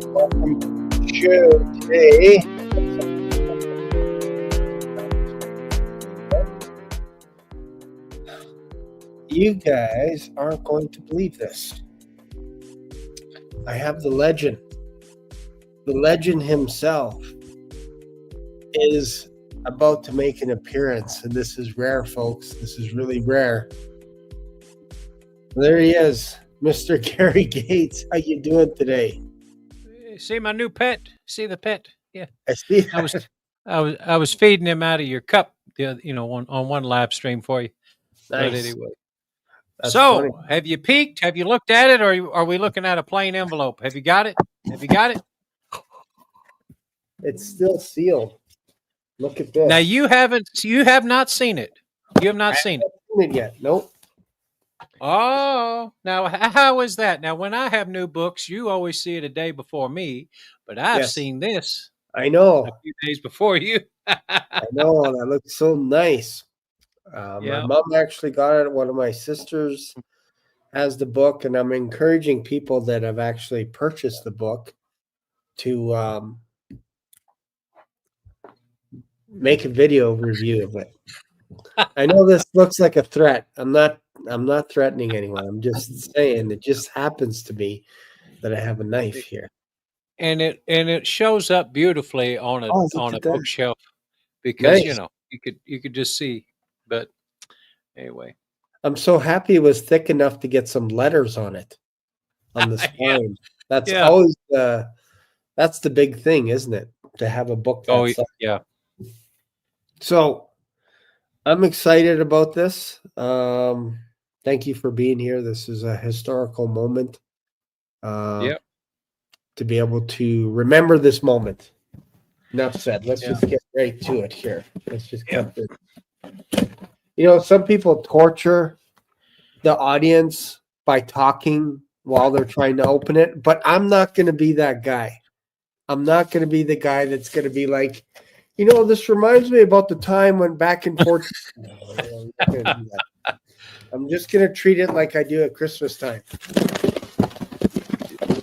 Welcome to the show today. You guys aren't going to believe this. I have the legend. The legend himself is about to make an appearance, and this is rare, folks. This is really rare. There he is, Mr. Gary Gates. How you doing today? See my new pet? See the pet? Yeah. I see. I was feeding him out of your cup, on one live stream for you. Nice. But anyway. That's so, funny. have you peeked? Have you looked at it, or are we looking at a plain envelope? Have you got it? Have you got it? It's still sealed. Look at this. Now you have not seen it. You have not seen it. Seen it yet? Nope. Oh, now how is that? Now, when I have new books, you always see it a day before me, but I've seen this. I know. A few days before you. I know. That looks so nice. My mom actually got it. One of my sisters has the book, and I'm encouraging people that have actually purchased the book to make a video review of it. I know this looks like a threat. I'm not threatening anyone. I'm just saying it just happens to be that I have a knife here. And it shows up beautifully on a bookshelf because Nice. you could just see. But anyway, I'm so happy it was thick enough to get some letters on it on the spine. That's always that's the big thing, isn't it? To have a book. Yeah. So I'm excited about this. Thank you for being here. This is a historical moment. To be able to remember this moment. Enough said. Let's just get right to it here. Let's just get this. Some people torture the audience by talking while they're trying to open it, but I'm not going to be that guy. I'm not going to be the guy that's going to be like, this reminds me about the time when back in 14. I'm just going to treat it like I do at Christmas time.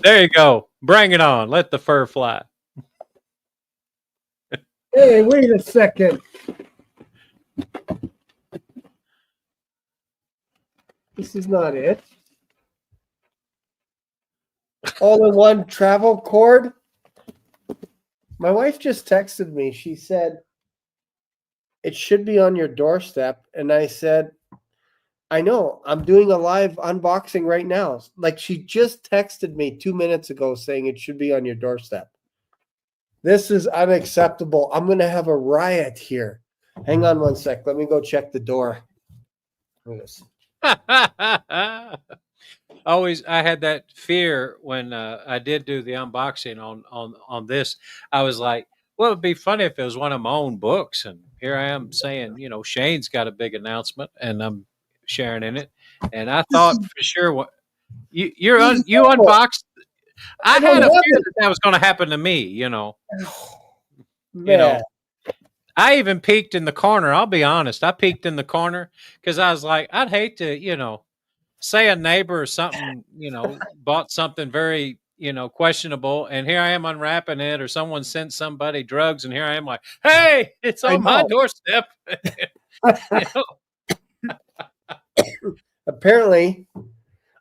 There you go. Bring it on. Let the fur fly. Hey, wait a second. This is not it. All-in-one travel cord. My wife just texted me. She said, it should be on your doorstep. And I said, I know. I'm doing a live unboxing right now. Like, she just texted me 2 minutes ago saying it should be on your doorstep. This is unacceptable. I'm going to have a riot here. Hang on one sec. Let me go check the door. Always, I had that fear when I did do the unboxing on this. I was like, well, it'd be funny if it was one of my own books. And here I am saying, Shane's got a big announcement, and I'm sharing in it. And I thought for sure you unboxed. I had a fear that was going to happen to me. I even peeked in the corner. I'll be honest. I peeked in the corner because I was like, I'd hate to, say a neighbor or something, bought something very, questionable, and here I am unwrapping it, or someone sent somebody drugs, and here I am like, hey, it's on my doorstep. Apparently,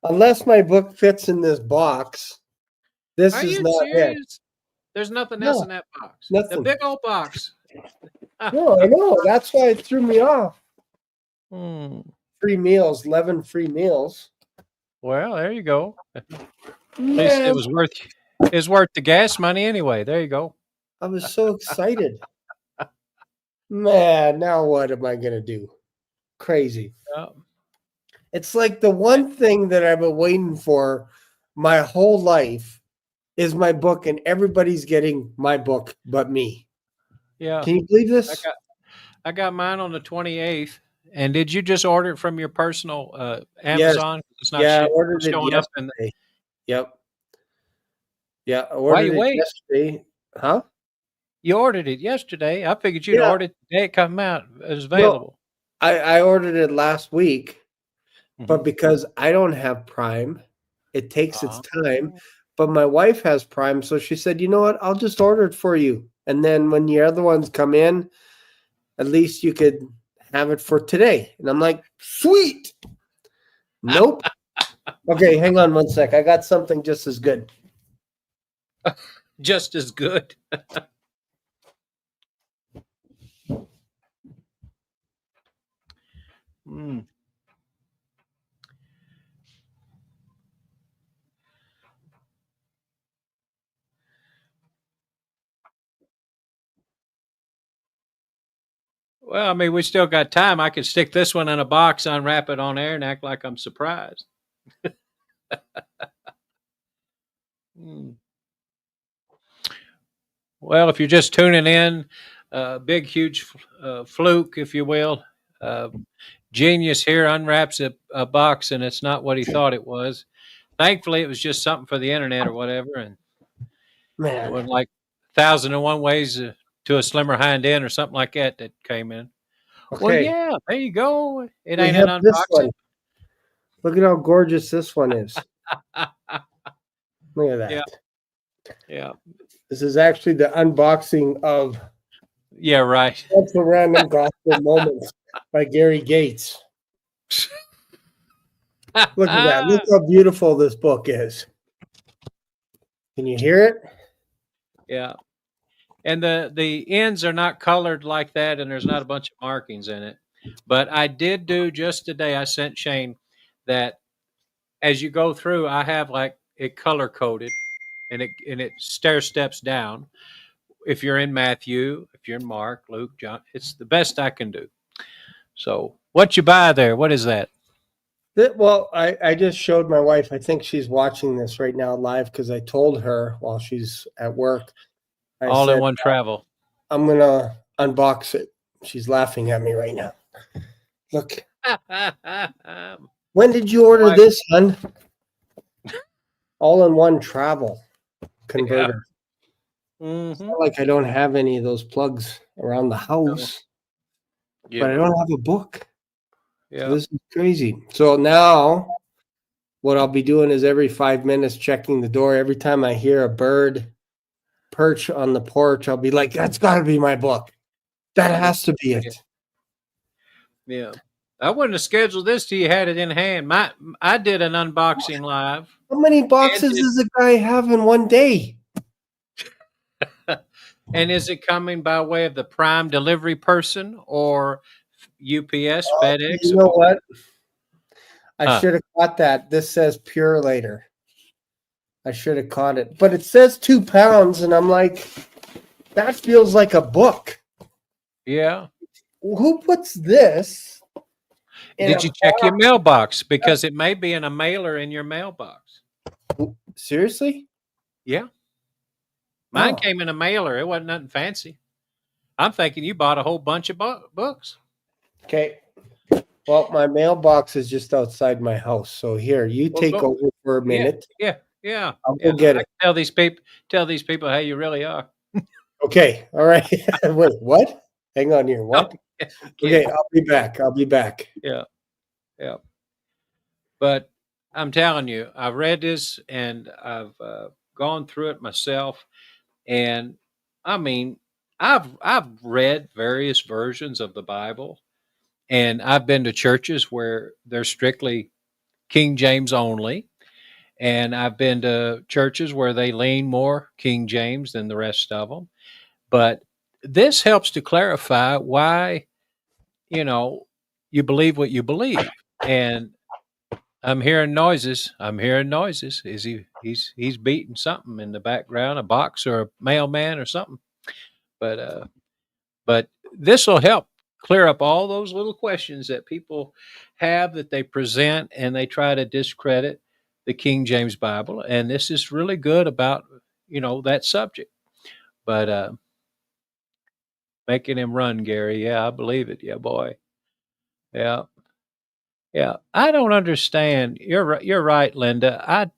unless my book fits in this box, this is not it. There's nothing else in that box. Nothing. The big old box. No, I know. That's why it threw me off. Free meals, 11 free meals. Well, there you go. At least it was worth the gas money anyway. There you go. I was so excited. Man, now what am I going to do? Crazy. It's like the one thing that I've been waiting for my whole life is my book, and everybody's getting my book but me. Yeah. Can you believe this? I got mine on the 28th. And did you just order it from your personal Amazon? Yes. It's not I ordered it yesterday. Yep. Yeah, I ordered it yesterday. Huh? You ordered it yesterday. I figured you'd order it the day it come out. It was available. No, I ordered it last week, but because I don't have Prime, it takes its time. but my wife has Prime, so she said, you know what? I'll just order it for you. And then when the other ones come in, at least you could have it for today. And I'm like, sweet. Nope. Okay, hang on one sec. I got something just as good. Just as good. Mm. Well, I mean, we still got time. I could stick this one in a box, unwrap it on air, and act like I'm surprised. Mm. Well, if you're just tuning in, big, huge fluke, if you will. Genius here unwraps a box, and it's not what he thought it was. Thankfully, it was just something for the internet or whatever, and it Man, wasn't like 1,001 ways to a slimmer hind end or something like that that came in. Well, okay. yeah, there you go. It We ain't have an this unboxing. one. Look at how gorgeous this one is. Look at that. Yeah. Yeah. This is actually the unboxing of Yeah, right. Ultra Random Gospel Moments by Gary Gates. Look at that. Look how beautiful this book is. Can you hear it? Yeah. And the ends are not colored like that, and there's not a bunch of markings in it. But I did do just today, I sent Shane that as you go through, I have like it color coded and it stair steps down. If you're in Matthew, if you're in Mark, Luke, John, it's the best I can do. So what you buy there? What is that? Well, I just showed my wife. I think she's watching this right now live because I told her while she's at work. I All said, in one travel. I'm going to unbox it. She's laughing at me right now. Look. When did you order this, hon? All in one travel converter. Yeah. Mm-hmm. It's not like I don't have any of those plugs around the house, Yeah. but I don't have a book. Yeah. So this is crazy. So now what I'll be doing is every 5 minutes checking the door. Every time I hear a bird perch on the porch, I'll be like, that's got to be my book. That has to be it. Yeah. I wouldn't have scheduled this till you had it in hand. I did an unboxing live. How many boxes does a guy have in one day? And is it coming by way of the Prime delivery person or UPS, FedEx? You know what? I should have caught that. This says Pure Later. I should have caught it. But it says 2 pounds, and I'm like, that feels like a book. Yeah. Who puts this? Did you check your mailbox? Because it may be in a mailer in your mailbox. Seriously? Yeah. Mine came in a mailer. It wasn't nothing fancy. I'm thinking you bought a whole bunch of books. Okay. Well, my mailbox is just outside my house. So here, you take over for a minute. Yeah. I'll go get it. Tell these people how you really are. Okay. All right. Wait, what? Hang on here. What? No. Okay, I'll be back. Yeah. But I'm telling you, I've read this and I've gone through it myself. And I mean, I've read various versions of the Bible, and I've been to churches where they're strictly King James only, and I've been to churches where they lean more King James than the rest of them. But this helps to clarify why, you believe what you believe. And I'm hearing noises. Is he's beating something in the background, a box or a mailman or something. But this will help clear up all those little questions that people have that they present and they try to discredit the King James Bible. And this is really good about, that subject. But making him run, Gary. Yeah, I believe it. Yeah, boy. Yeah. Yeah. I don't understand. You're right, Linda.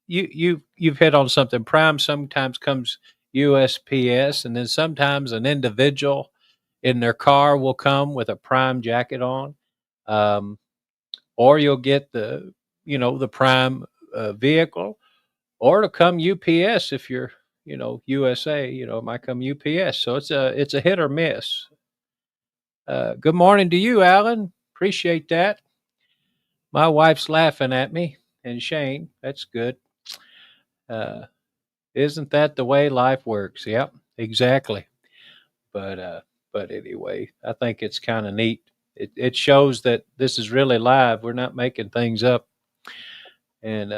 You've hit on something. Prime sometimes comes USPS, and then sometimes an individual in their car will come with a Prime jacket on, or you'll get the Prime vehicle, or it'll come UPS if you're, USA. It might come UPS. So it's a hit or miss. Good morning to you, Alan. Appreciate that. My wife's laughing at me, and Shane. That's good. Uh, isn't that the way life works? Yep, exactly. But anyway, I think it's kind of neat. It shows that this is really live. We're not making things up. And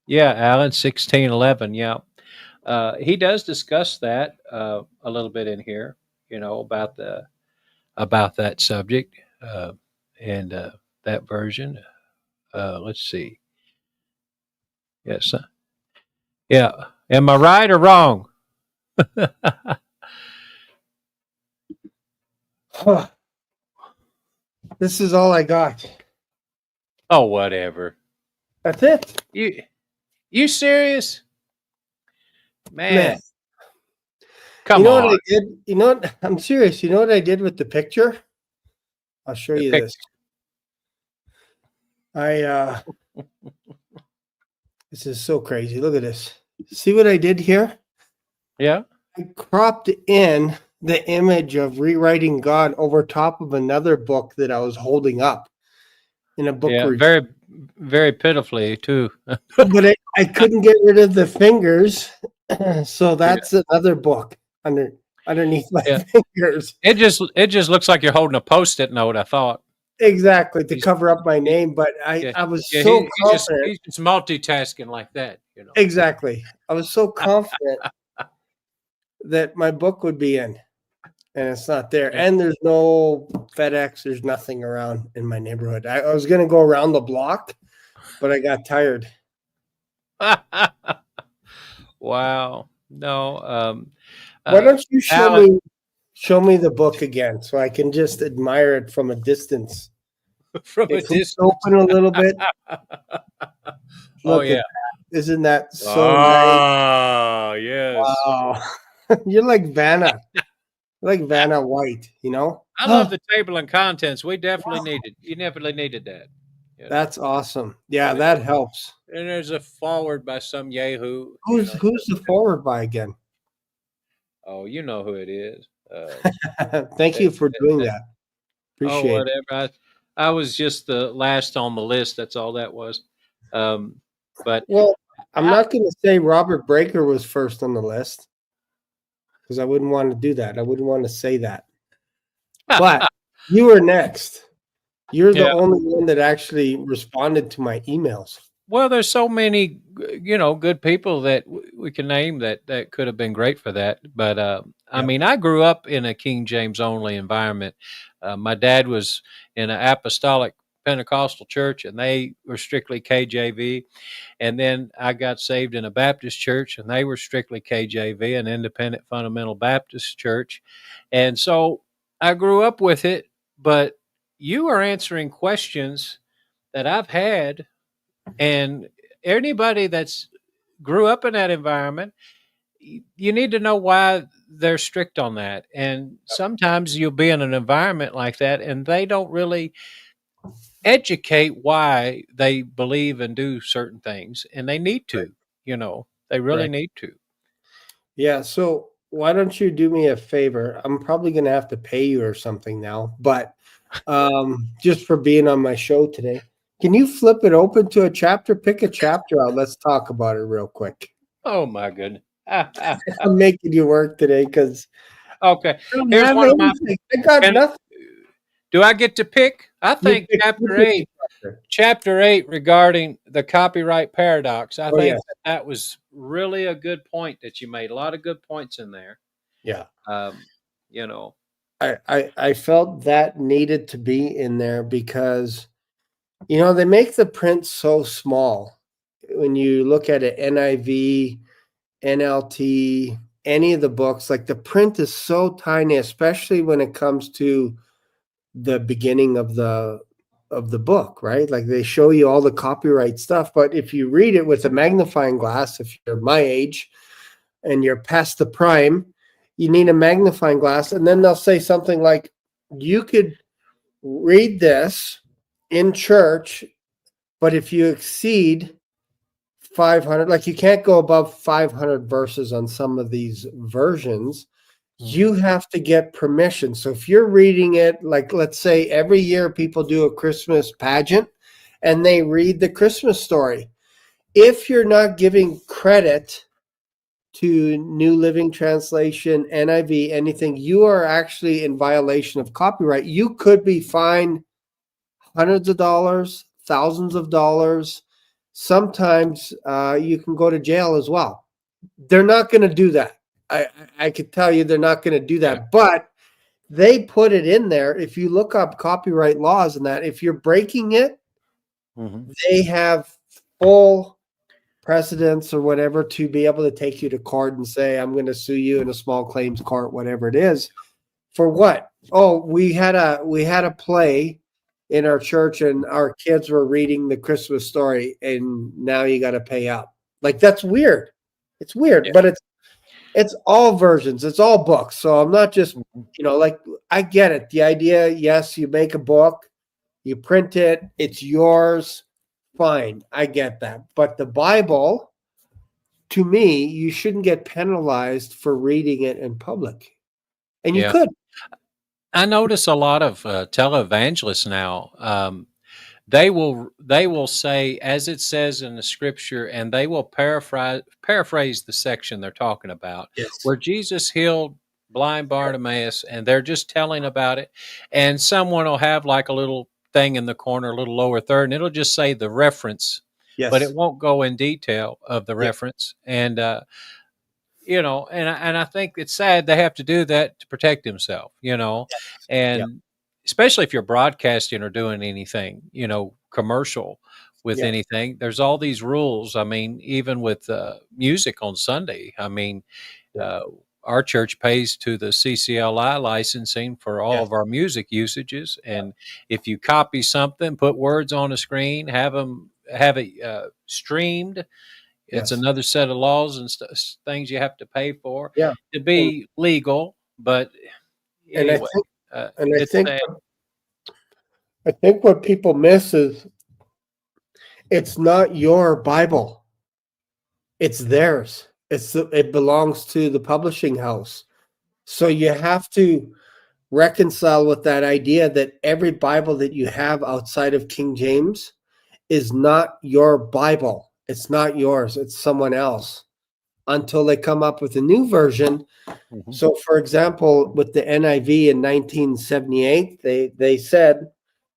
yeah, Alan, 1611. Yeah, he does discuss that a little bit in here. About that subject and that version. Let's see. Yes. Yeah. Am I right or wrong? This is all I got. Oh, whatever. That's it. You serious? Man. You Come know on. what I did? You know what? I'm serious. You know what I did with the picture? I'll show you this. This is so crazy. Look at this. See what I did here? Yeah. I cropped in the image of rewriting God over top of another book that I was holding up in a book review. Very, very pitifully too. But I couldn't get rid of the fingers, so that's another book underneath my fingers. It just looks like you're holding a Post-it note. I thought exactly to cover up my name, but I was so confident. He's just multitasking like that, Exactly. I was so confident that my book would be in, and it's not there. And there's no FedEx. There's nothing around in my neighborhood. I was going to go around the block, but I got tired. Wow. No. Why don't you show me the book again so I can just admire it from a distance? From a distance. Open a little bit. Oh, yeah. Isn't that so nice? Oh, yes. Wow. You're like Vanna. Like Vanna White, I love the table and contents. We definitely you definitely needed that. That's awesome. Yeah, that helps. And there's a forward by some yahoo. Who's the forward by again? Oh, you know who it is. Thank you for doing that. Appreciate whatever. I was just the last on the list. That's all that was. But I'm not going to say Robert Breaker was first on the list because I wouldn't want to do that. I wouldn't want to say that. But you were next. You're the only one that actually responded to my emails. Well, there's so many, good people that we can name that could have been great for that. But I mean, I grew up in a King James only environment. My dad was in an apostolic Pentecostal church, and they were strictly KJV. And then I got saved in a Baptist church, and they were strictly KJV, an independent fundamental Baptist church. And so I grew up with it, but you are answering questions that I've had. And anybody that's grew up in that environment, you need to know why they're strict on that. And sometimes you'll be in an environment like that, and they don't really educate why they believe and do certain things. And they need to, they really need to. Yeah. So why don't you do me a favor? I'm probably going to have to pay you or something now, but just for being on my show today. Can you flip it open to a chapter? Pick a chapter out. Let's talk about it real quick. Oh, my goodness. I'm making you work today because okay. Here's one of my. I got nothing. Do I get to pick? I think chapter 8 regarding the copyright paradox. I think that was really a good point that you made. A lot of good points in there. Yeah. I felt that needed to be in there because they make the print so small. When you look at it, NIV, NLT, any of the books, like the print is so tiny, especially when it comes to the beginning of the book, right? Like they show you all the copyright stuff, but if you read it with a magnifying glass, if you're my age and you're past the prime, you need a magnifying glass. And then they'll say something like, you could read this in church, but if you exceed 500, like you can't go above 500 verses on some of these versions. You have to get permission. So if you're reading it, like let's say every year people do a Christmas pageant and they read the Christmas story. If you're not giving credit to New Living Translation, NIV, anything, you are actually in violation of copyright. You could be fined hundreds of dollars, thousands of dollars. Sometimes you can go to jail as well. They're not going to do that. I could tell you they're not going to do that. Yeah. But they put it in there. If you look up copyright laws and that, if you're breaking it, they have full precedence or whatever to be able to take you to court and say, I'm going to sue you in a small claims court, whatever it is. For what? Oh, we had a play in our church and our kids were reading the Christmas story and now you got to pay up. Like, that's weird. It's weird, Yeah. but it's all versions. It's all books. So I'm not just, like, I get it. The idea, yes, you make a book, you print it, it's yours. Fine. I get that. But the Bible, to me, you shouldn't get penalized for reading it in public. And you could. I notice a lot of televangelists now. They will say, as it says in the scripture, and they will paraphrase the section they're talking about, where Jesus healed blind Bartimaeus, and they're just telling about it. And someone will have like a little thing in the corner, a little lower third, and it'll just say the reference, but it won't go in detail of the reference. And and I think it's sad they have to do that to protect himself, and especially if you're broadcasting or doing anything, commercial with anything, there's all these rules. I mean, even with music on Sunday, I mean, our church pays to the CCLI licensing for all of our music usages. And if you copy something, put words on a screen, have it streamed, it's another set of laws and things you have to pay for to be legal. But anyway, I think what people miss is it's not your Bible. It's theirs. It belongs to the publishing house. So you have to reconcile with that idea that every Bible that you have outside of King James is not your Bible. It's not yours. It's someone else until they come up with a new version. So, for example, with the NIV in 1978, they said,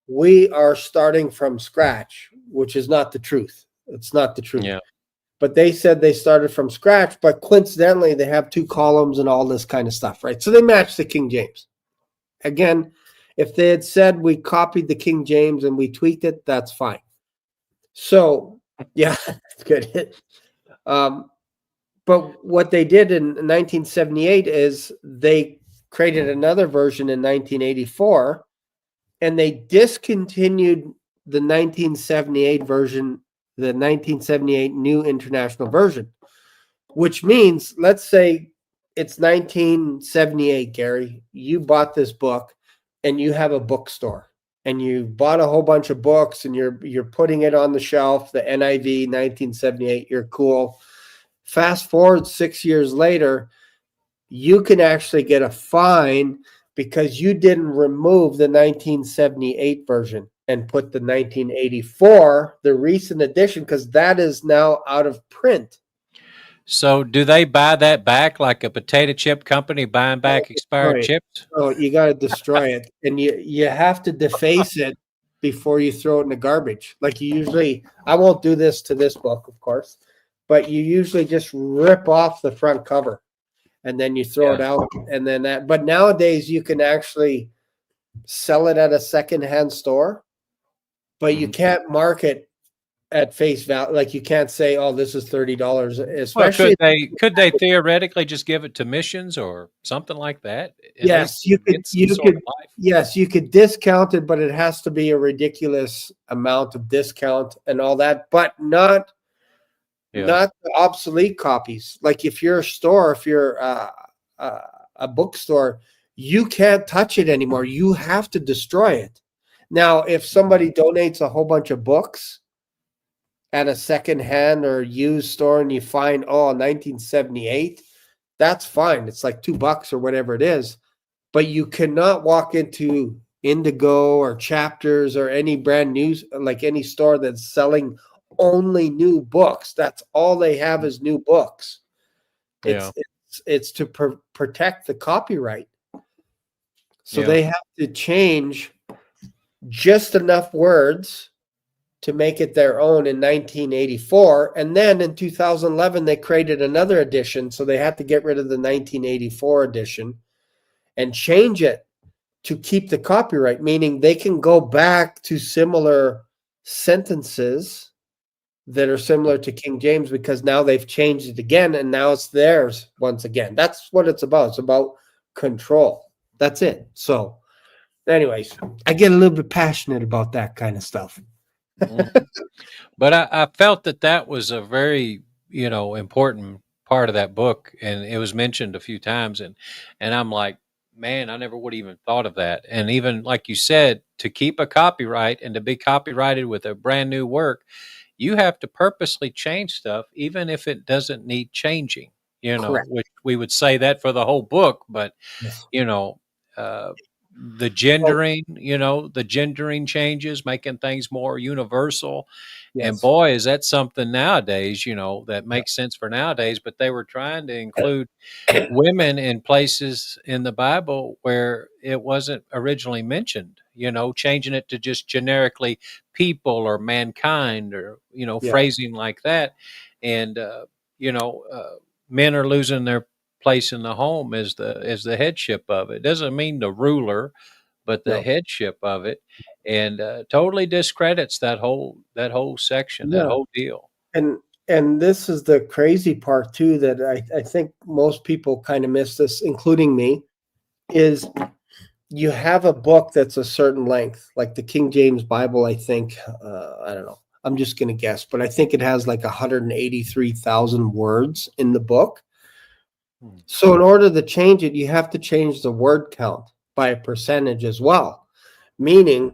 we are starting from scratch, which is not the truth. It's not the truth. Yeah. But they said they started from scratch, but coincidentally, they have 2 columns and all this kind of stuff, right? So they match the King James. Again, if they had said we copied the King James and we tweaked it, that's fine. So, yeah, that's good. But what they did in 1978 is they created another version in 1984, and they discontinued the 1978 version, the 1978 New International Version, which means, let's say it's 1978, Gary. You bought this book, and you have a bookstore, and you bought a whole bunch of books, and you're putting it on the shelf, the NIV 1978. You're cool. Fast forward 6 years later, you can actually get a fine because you didn't remove the 1978 version and put the 1984, the recent edition, because that is now out of print. So do they buy that back like a potato chip company buying back expired chips? Oh, you got to destroy it. And you have to deface it before you throw it in the garbage. Like you usually, I won't do this to this book, of course, but you usually just rip off the front cover and then you throw it out. And then that, but nowadays you can actually sell it at a secondhand store, but you can't mark it at face value. Like you can't say, "Oh, this is $30." Especially, could they theoretically just give it to missions or something like that? Yes, you could. Yes, you could discount it, but it has to be a ridiculous amount of discount and all that. But not the obsolete copies. Like if you're a store, if you're a bookstore, you can't touch it anymore. You have to destroy it. Now, if somebody donates a whole bunch of books, at a secondhand or used store and you find 1978, that's fine. It's like $2 or whatever it is. But you cannot walk into Indigo or Chapters or any brand new, like any store that's selling only new books. That's all they have is new books. Yeah. It's to protect the copyright. So Yeah. they have to change just enough words to make it their own in 1984. And then in 2011, they created another edition. So they had to get rid of the 1984 edition and change it to keep the copyright, meaning they can go back to similar sentences that are similar to King James because now they've changed it again and now it's theirs once again. That's what it's about. It's about control. That's it. So anyways, I get a little bit passionate about that kind of stuff. But I felt that was a very, important part of that book, and it was mentioned a few times, and I'm like, man, I never would have even thought of that. And even like you said, to keep a copyright and to be copyrighted with a brand new work, you have to purposely change stuff, even if it doesn't need changing. Correct. Which we would say that for the whole book, but Yes. The gendering changes, making things more universal. Yes. And boy, is that something nowadays, that makes sense for nowadays, but they were trying to include women in places in the Bible where it wasn't originally mentioned, changing it to just generically people or mankind or, phrasing like that. And, men are losing their place in the home as the headship of it. Doesn't mean the ruler, but the headship of it, and totally discredits that whole section, that whole deal. And this is the crazy part too, that I think most people kind of miss this, including me, is you have a book that's a certain length, like the King James Bible, I think, I don't know, I'm just going to guess, but I think it has like 183,000 words in the book. So in order to change it, you have to change the word count by a percentage as well. Meaning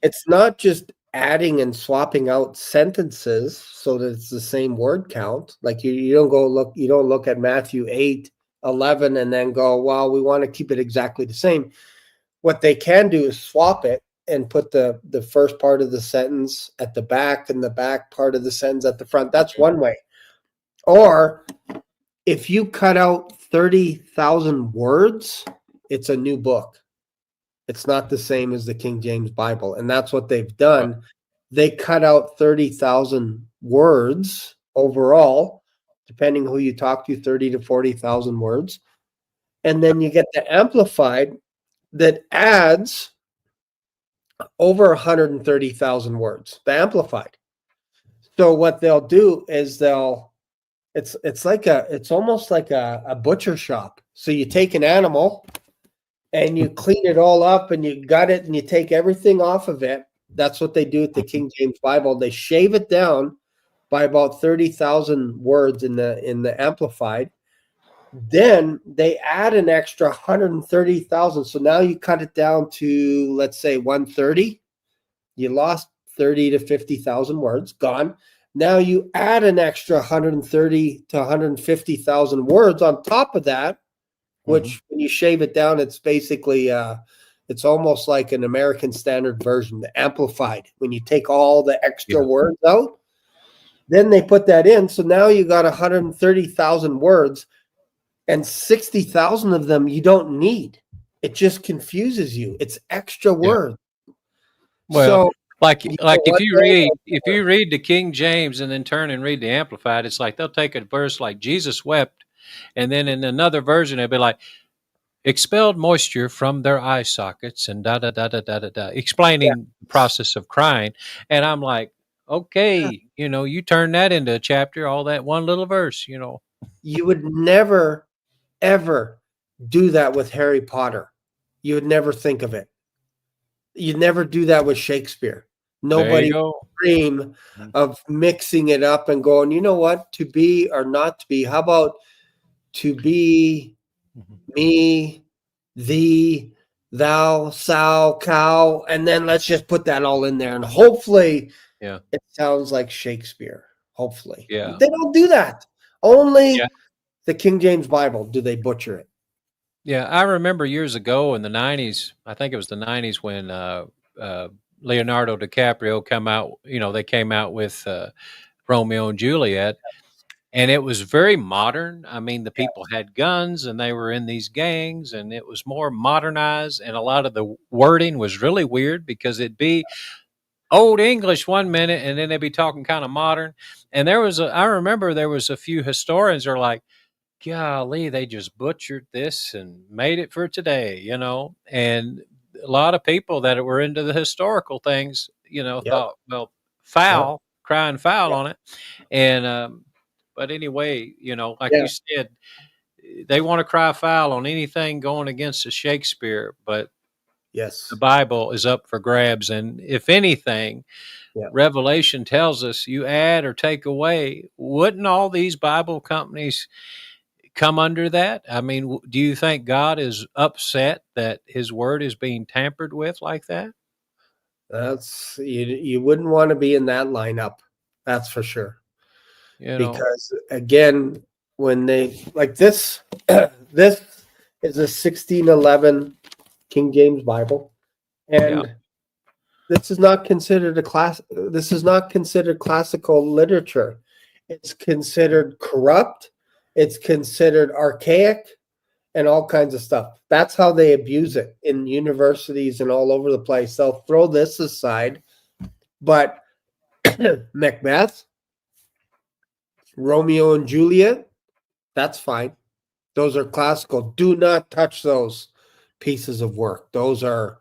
it's not just adding and swapping out sentences so that it's the same word count. Like you don't look at Matthew 8:11 and then go, well, we want to keep it exactly the same. What they can do is swap it and put the first part of the sentence at the back and the back part of the sentence at the front. That's one way. Or if you cut out 30,000 words, it's a new book. It's not the same as the King James Bible. And that's what they've done. They cut out 30,000 words overall, depending who you talk to, 30 to 40,000 words. And then you get the Amplified that adds over 130,000 words, the Amplified. So what they'll do is it's almost like a butcher shop. So you take an animal and you clean it all up and you gut it and you take everything off of it. That's what they do with the King James Bible. They shave it down by about 30,000 words in the Amplified. Then they add an extra 130,000. So now you cut it down to, let's say, 130. You lost 30 to 50,000 words, gone. Now you add an extra 130 to 150,000 words on top of that, which when you shave it down, it's basically, it's almost like an American Standard Version, the Amplified. When you take all the extra words out, then they put that in. So now you got 130,000 words, and 60,000 of them you don't need. It just confuses you. It's extra words. Well, so, if you read the King James and then turn and read the Amplified, it's like they'll take a verse like Jesus wept, and then in another version it'll be like expelled moisture from their eye sockets and da da da da da da da, explaining the process of crying. And I'm like, okay, you turn that into a chapter, all that one little verse, You would never, ever do that with Harry Potter. You would never think of it. You'd never do that with Shakespeare. Nobody would dream of mixing it up and going, you know what, to be or not to be. How about to be, me, thee, thou, sow, cow, and then let's just put that all in there. And hopefully Yeah. it sounds like Shakespeare, hopefully. Yeah. They don't do that. Only Yeah. the King James Bible do they butcher it. Yeah. I remember years ago in the 90s, I think it was the 90s when Leonardo DiCaprio they came out with Romeo and Juliet. And it was very modern. I mean, the people had guns and they were in these gangs, and it was more modernized. And a lot of the wording was really weird because it'd be old English one minute and then they'd be talking kind of modern. And I remember there was a few historians are like, golly, they just butchered this and made it for today, And a lot of people that were into the historical things, Yep. thought, well, foul, crying foul Yep. on it. And, but anyway, like you said, they want to cry foul on anything going against the Shakespeare, but Yes. the Bible is up for grabs. And if anything, Revelation tells us you add or take away, wouldn't all these Bible companies come under that? I mean, do you think God is upset that his word is being tampered with like that? That's you wouldn't want to be in that lineup. That's for sure. Because again, when they like this, this is a 1611 King James Bible, and this is not considered This is not considered classical literature. It's considered corrupt. It's considered archaic, and all kinds of stuff. That's how they abuse it in universities and all over the place. They'll throw this aside, but Macbeth, Romeo and Juliet, that's fine. Those are classical. Do not touch those pieces of work. Those are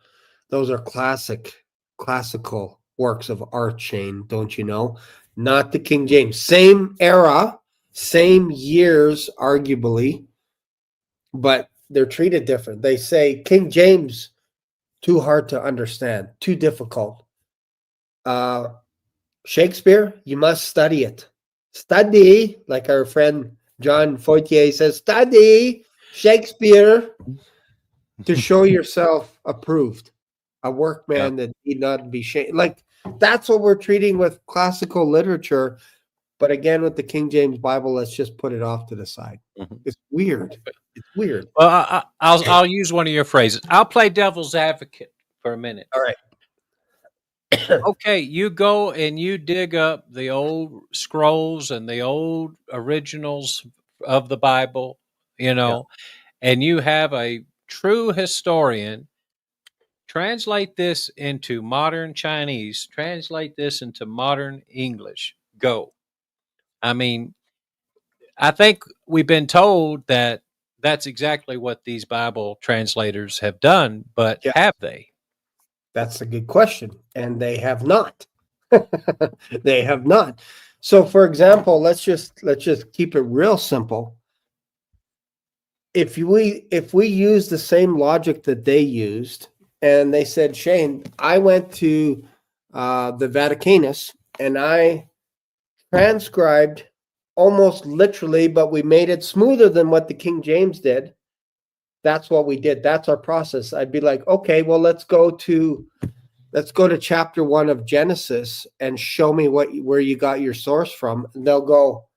classical works of art, Shane, don't you know? Not the King James. Same era, same years, arguably, but they're treated different. They say King James, too hard to understand, too difficult. Shakespeare, you must study it. Study, like our friend John Fortier says, study Shakespeare to show yourself approved, a workman that need not be shamed. Like, that's what we're treating with classical literature. But again, with the King James Bible, let's just put it off to the side. It's weird. It's weird. Well, I'll use one of your phrases. I'll play devil's advocate for a minute. All right. Okay, you go and you dig up the old scrolls and the old originals of the Bible, and you have a true historian translate this into modern Chinese, translate this into modern English. Go. I mean, I think we've been told that that's exactly what these Bible translators have done, but have they? That's a good question. And they have not. They have not. So for example, let's just keep it real simple. If we use the same logic that they used, and they said, Shane, I went to the Vaticanus and I transcribed almost literally, but we made it smoother than what the King James did. That's what we did. That's our process. I'd be like, okay, well, let's go to chapter 1 of Genesis and show me where you got your source from. And they'll go,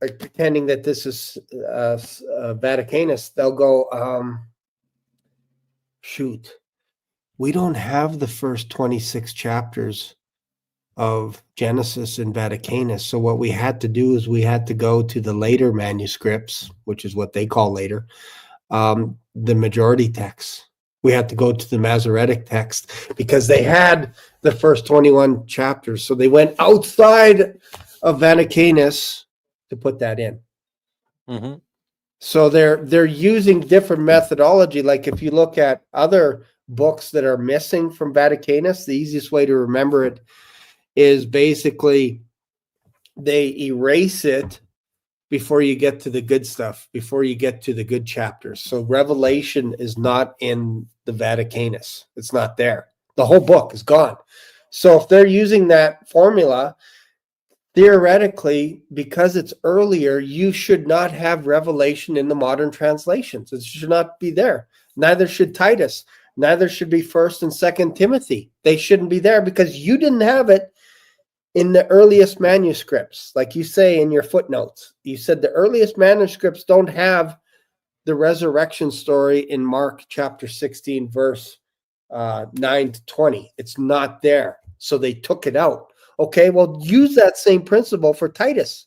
like, pretending that this is Vaticanus. They'll go, shoot, we don't have the first 26 chapters of Genesis in Vaticanus. So what we had to do is we had to go to the later manuscripts, which is what they call later, the majority text. We had to go to the Masoretic text because they had the first 21 chapters. So they went outside of Vaticanus to put that in. Mm-hmm. So they're using different methodology. Like if you look at other books that are missing from Vaticanus, the easiest way to remember it is basically they erase it before you get to the good stuff, before you get to the good chapters. So Revelation is not in the Vaticanus. It's not there. The whole book is gone. So if they're using that formula, theoretically, because it's earlier, you should not have Revelation in the modern translations. It should not be there. Neither should Titus. Neither should be 1st and 2nd Timothy. They shouldn't be there because you didn't have it in the earliest manuscripts, like you say in your footnotes, you said the earliest manuscripts don't have the resurrection story in Mark chapter 16, verse 9 to 20. It's not there. So they took it out. Okay, well, use that same principle for Titus.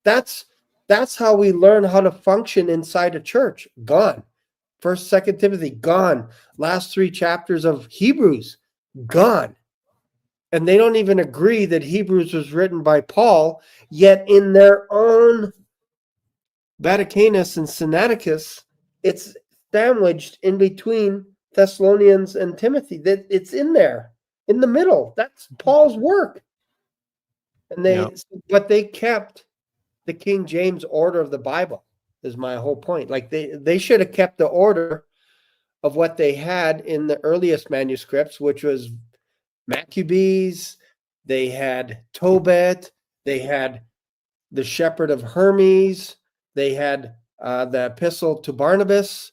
That's how we learn how to function inside a church. Gone. First, Second Timothy, gone. Last 3 chapters of Hebrews, gone. And they don't even agree that Hebrews was written by Paul, yet in their own Vaticanus and Sinaiticus, it's sandwiched in between Thessalonians and Timothy. That it's in there, in the middle. That's Paul's work. And but they kept the King James order of the Bible, is my whole point. Like they should have kept the order of what they had in the earliest manuscripts, which was Maccabees, they had Tobit, they had the Shepherd of Hermes, they had the Epistle to Barnabas.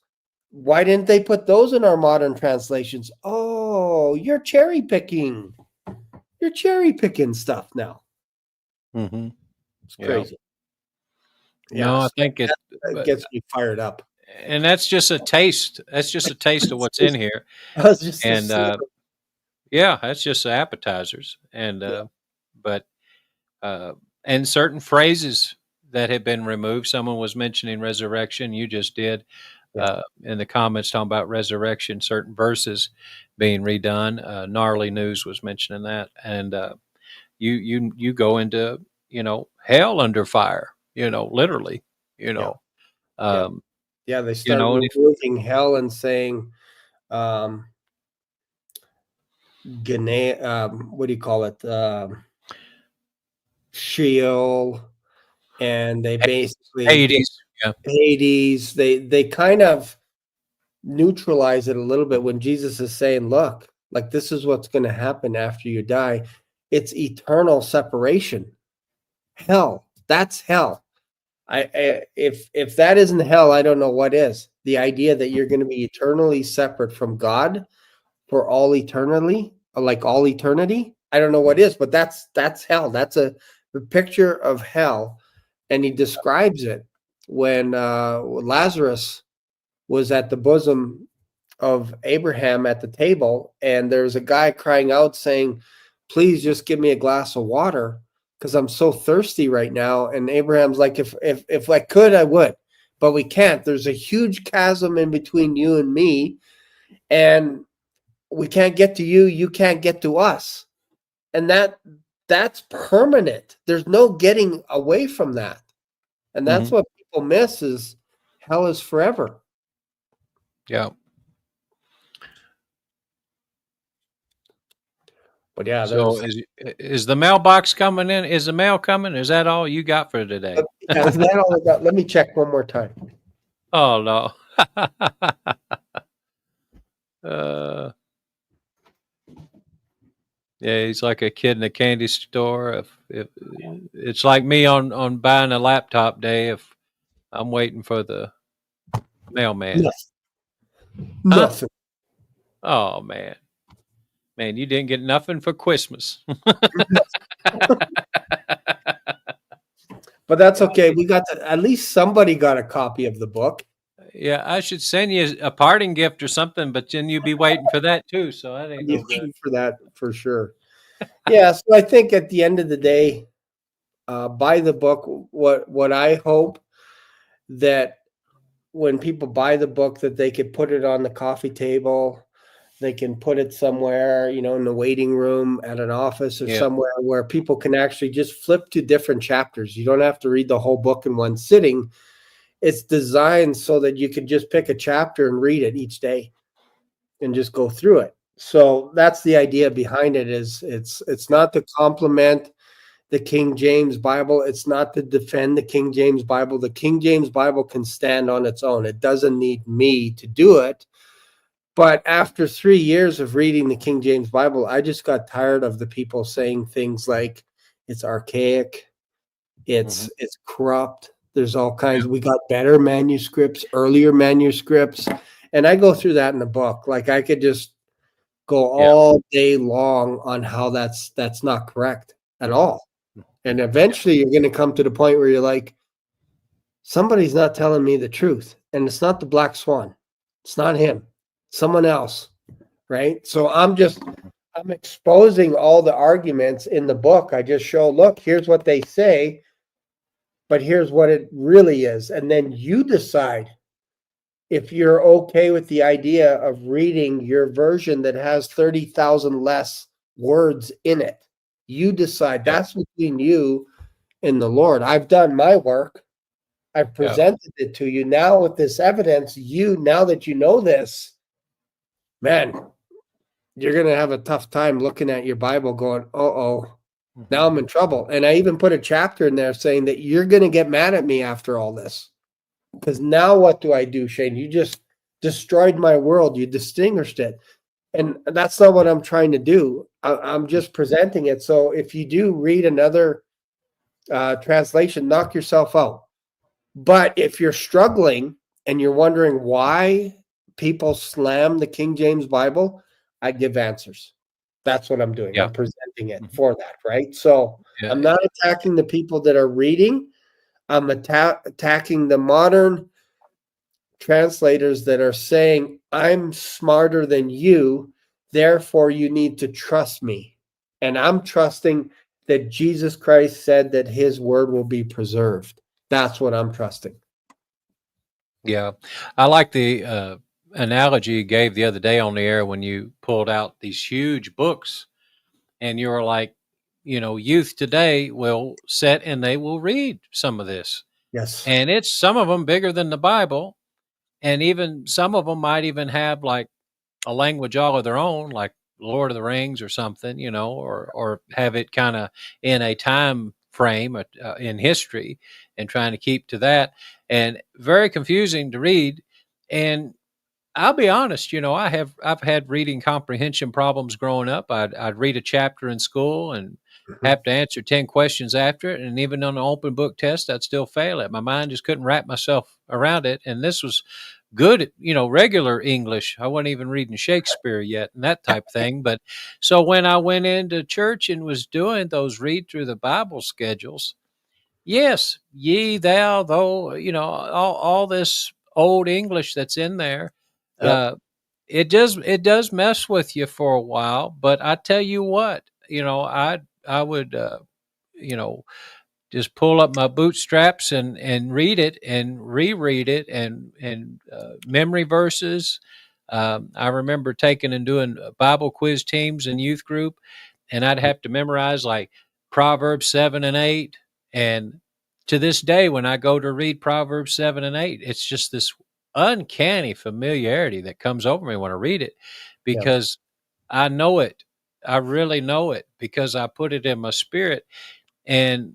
Why didn't they put those in our modern translations? Oh, you're cherry picking. You're cherry picking stuff now. Mm-hmm. It's crazy. No, I think it gets me fired up. And that's just a taste. That's just a taste of what's in here. That's just appetizers. And and certain phrases that have been removed. Someone was mentioning resurrection. You just did in the comments talking about resurrection. Certain verses being redone. Gnarly News was mentioning that, and you go into hell under fire. Literally. They start removing hell and saying, what do you call it? Sheol, and they basically Hades. Yeah. Hades. They kind of neutralize it a little bit when Jesus is saying, "Look, like this is what's going to happen after you die. It's eternal separation. Hell, that's hell." If that isn't hell, I don't know what is. The idea that you're going to be eternally separate from God for all eternity, like all eternity, I don't know what is, but that's hell. That's a picture of hell, and he describes it when Lazarus was at the bosom of Abraham at the table, and there's a guy crying out saying, "Please just give me a glass of water, because I'm so thirsty right now." And Abraham's like, if I could, I would, but we can't. There's a huge chasm in between you and me, and we can't get to you. You can't get to us. And that's permanent. There's no getting away from that. And that's what people miss, is hell is forever. Yeah. But yeah, so is the mailbox coming in? Is the mail coming? Is that all you got for today? Is that all I got? Let me check one more time. Oh no. Yeah, he's like a kid in a candy store. If it's like me on buying a laptop day, if I'm waiting for the mailman. Nothing. Oh man, you didn't get nothing for Christmas. But that's okay. We got at least somebody got a copy of the book. Yeah, I should send you a parting gift or something, but then you'd be waiting for that too. So I ain't no good for that for sure. Yeah, so I think at the end of the day, buy the book. What I hope that when people buy the book, that they could put it on the coffee table, they can put it somewhere, in the waiting room at an office or somewhere where people can actually just flip to different chapters. You don't have to read the whole book in one sitting. It's designed so that you can just pick a chapter and read it each day and just go through it. So that's the idea behind it. Is it's not to complement the King James Bible. It's not to defend the King James Bible. The King James Bible can stand on its own. It doesn't need me to do it. But after 3 years of reading the King James Bible, I just got tired of the people saying things like it's archaic, it's corrupt. There's all kinds. We got better manuscripts, earlier manuscripts, and I go through that in the book. Like I could just go all day long on how that's not correct. at all. And eventually you're going to come to the point where you're like, somebody's not telling me the truth. And it's not the black swan. It's not him. Someone else. Right. So I'm exposing all the arguments in the book. I just show, look, here's what they say, but here's what it really is. And then you decide if you're okay with the idea of reading your version that has 30,000 less words in it. You decide. That's between you and the Lord. I've done my work. I've presented it to you. Now with this evidence, now that you know this, man, you're going to have a tough time looking at your Bible going, now I'm in trouble. And I even put a chapter in there saying that you're going to get mad at me after all this. Because now what do I do, Shane? You just destroyed my world. You distinguished it. And that's not what I'm trying to do. I'm just presenting it. So if you do read another translation, knock yourself out. But if you're struggling and you're wondering why people slam the King James Bible, I give answers. That's what I'm doing. I'm presenting it for that, right? So I'm not attacking the people that are reading. I'm attacking the modern translators that are saying, I'm smarter than you, therefore you need to trust me. And I'm trusting that Jesus Christ said that his word will be preserved. That's what I'm trusting. Yeah. I like the analogy you gave the other day on the air when you pulled out these huge books and you were like, youth today will sit and they will read some of this. Yes. And it's some of them bigger than the Bible. And even some of them might even have like a language all of their own, like Lord of the Rings or something, or have it kind of in a time frame in history and trying to keep to that, and very confusing to read. And I'll be honest, I've had reading comprehension problems growing up. I'd read a chapter in school and have to answer 10 questions after it. And even on an open book test, I'd still fail it. My mind just couldn't wrap myself around it. And this was good, regular English. I wasn't even reading Shakespeare yet and that type thing. But so when I went into church and was doing those read through the Bible schedules, yes, ye, thou, though, all this old English that's in there. It does mess with you for a while, but I tell you what, I would, just pull up my bootstraps and read it and reread it and memory verses. I remember taking and doing Bible quiz teams in youth group, and I'd have to memorize like Proverbs 7 and 8. And to this day, when I go to read Proverbs 7 and 8, it's just this uncanny familiarity that comes over me when I read it, because I know it. I really know it because I put it in my spirit. And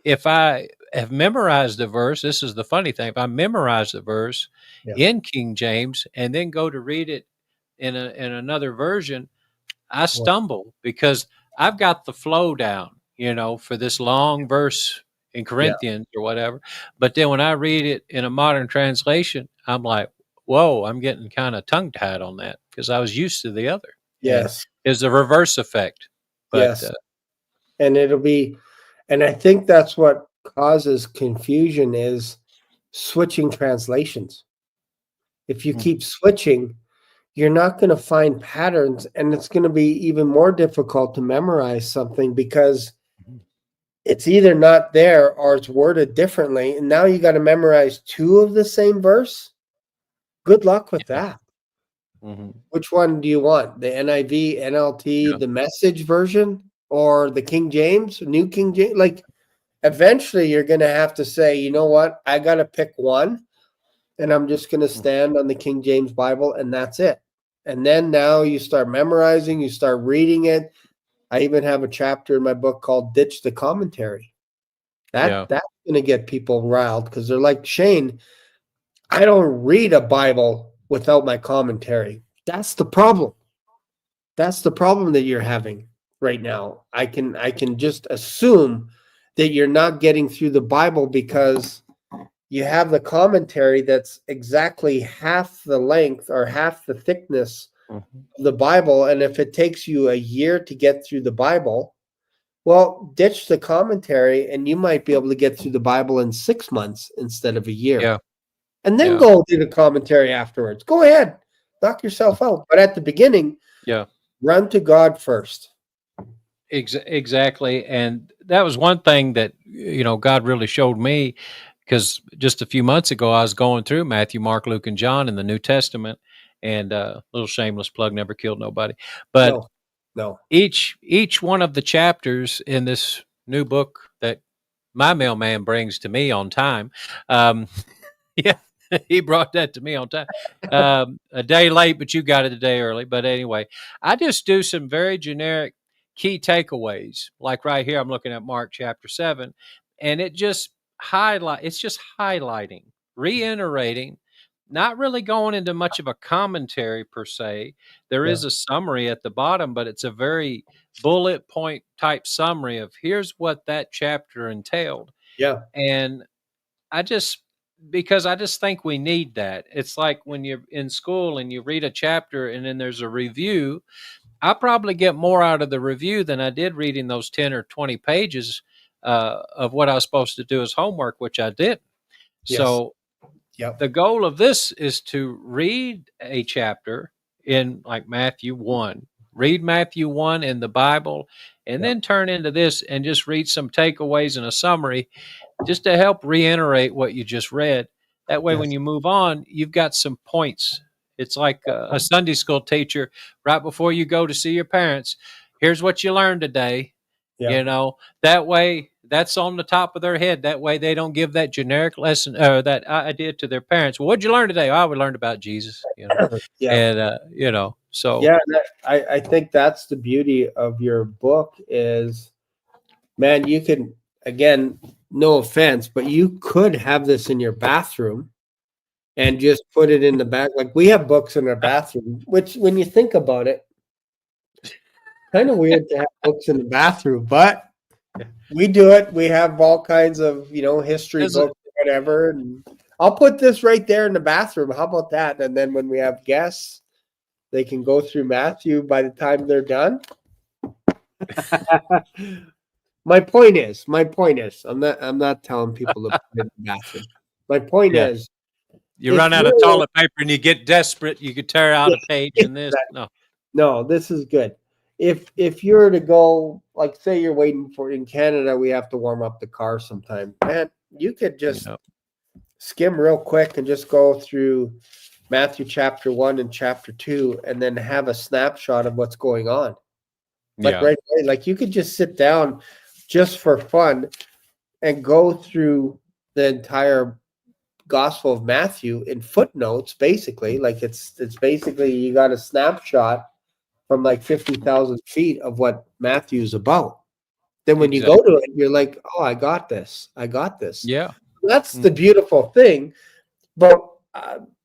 if I have memorized the verse, this is the funny thing. If I memorize the verse in King James and then go to read it in another version, I stumble because I've got the flow down, for this long verse in Corinthians or whatever. But then when I read it in a modern translation, I'm like, whoa, I'm getting kind of tongue tied on that because I was used to the other. Yes. It's a reverse effect. But, and I think that's what causes confusion is switching translations. If you keep switching, you're not going to find patterns, and it's going to be even more difficult to memorize something because it's either not there or it's worded differently. And now you got to memorize two of the same verse. Good luck with that. Which one do you want? The NIV, NLT, the Message version, or the King James, New King James? Like, eventually you're going to have to say, you know what? I got to pick one, and I'm just going to stand on the King James Bible, and that's it. And then now you start memorizing, you start reading it. I even have a chapter in my book called Ditch the Commentary. That's going to get people riled because they're like, Shane, I don't read a Bible without my commentary. That's the problem. That's the problem that you're having right now. I can just assume that you're not getting through the Bible because you have the commentary that's exactly half the length or half the thickness of the Bible. And if it takes you a year to get through the Bible, Well, ditch the commentary, and you might be able to get through the Bible in 6 months instead of a year. Yeah. And then Yeah. go do the commentary afterwards. Go ahead, knock yourself out. But at the beginning, Yeah. run to God first. Exactly. And that was one thing that, God really showed me, because just a few months ago, I was going through Matthew, Mark, Luke, and John in the New Testament, and little shameless plug, never killed nobody. But No. each one of the chapters in this new book that my mailman brings to me on time, yeah, he brought that to me on time. A day late, but you got it a day early. But anyway, I just do some very generic key takeaways. Like right here, I'm looking at Mark chapter 7, and it's just highlighting, reiterating, not really going into much of a commentary per se. There is a summary at the bottom, but it's a very bullet point type summary of here's what that chapter entailed. Yeah. And because I just think we need that. It's like when you're in school and you read a chapter and then there's a review. I probably get more out of the review than I did reading those 10 or 20 pages of what I was supposed to do as homework, which I did. Yes. So Yep. the goal of this is to read a chapter in like Matthew 1, read Matthew 1 in the Bible, and then turn into this and just read some takeaways and a summary just to help reiterate what you just read. That way, when you move on, you've got some points. It's like a Sunday school teacher right before you go to see your parents. Here's what you learned today. Yeah. That way that's on the top of their head. That way they don't give that generic lesson or that idea to their parents. Well, what'd you learn today? Oh, we learned about Jesus, Yeah. and, so. Yeah, I think that's the beauty of your book is, man, you can, again, no offense, but you could have this in your bathroom and just put it in the back. Like we have books in our bathroom, which when you think about it, kind of weird to have books in the bathroom, but we do it. We have all kinds of, history books or whatever. And I'll put this right there in the bathroom. How about that? And then when we have guests, they can go through Matthew by the time they're done. My point is, I'm not telling people to put it in the bathroom. My point is, you run out of toilet paper and you get desperate. You could tear out a page in this. No, this is good. If you're to go, like, say you're waiting for in Canada, we have to warm up the car sometime. Man, you could just skim real quick and just go through Matthew chapter 1 and chapter 2, and then have a snapshot of what's going on. Like right away, like you could just sit down just for fun and go through the entire Gospel of Matthew in footnotes, basically. Like it's basically you got a snapshot from like 50,000 feet of what Matthew's about. Then when you go to it, you're like, oh, I got this. Yeah. That's the beautiful thing. But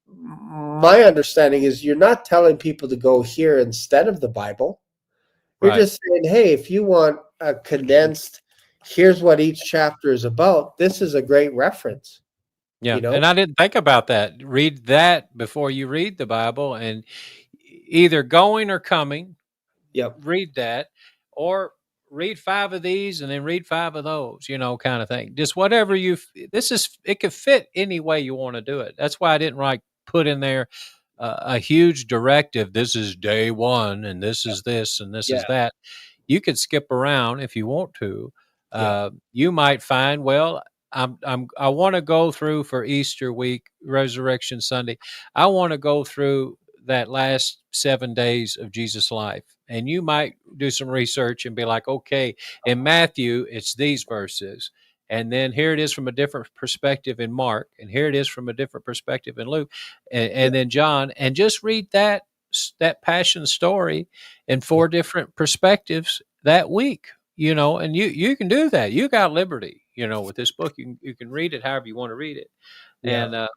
my understanding is you're not telling people to go here instead of the Bible. You're just saying, hey, if you want a condensed, here's what each chapter is about, this is a great reference. Yeah. And I didn't think about that. Read that before you read the Bible, and either going or coming. Read that, or read 5 of these and then read 5 of those, kind of thing. Just whatever it could fit any way you want to do it. That's why I didn't put in there a huge directive. This is day 1 and this is this and this is that. You could skip around if you want to. You might find, well, I want to go through for Easter week, Resurrection Sunday. I want to go through that last 7 days of Jesus' life. And you might do some research and be like, okay, in Matthew, it's these verses. And then here it is from a different perspective in Mark. And here it is from a different perspective in Luke. And then John. And just read that passion story in 4 different perspectives that week, and you can do that. You got liberty, with this book. You can read it however you want to read it. And I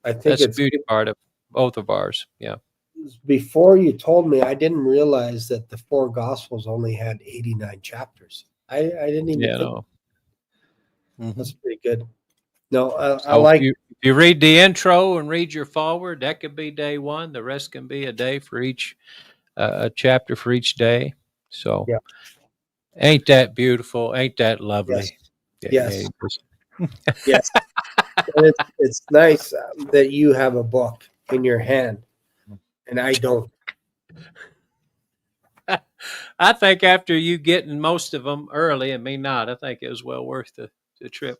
think that's the beauty part of both of ours. Yeah. Before you told me, I didn't realize that the 4 Gospels only had 89 chapters. I didn't even think. That's pretty good. No, I like. If you read the intro and read your forward, that could be day 1. The rest can be a day for each, a chapter for each day. So, Ain't that beautiful? Ain't that Yes, lovely? Yeah, yes, yes. And it's nice that you have a book in your hand, and I don't. I think after you getting most of them early and me not, I think it was well worth the trip.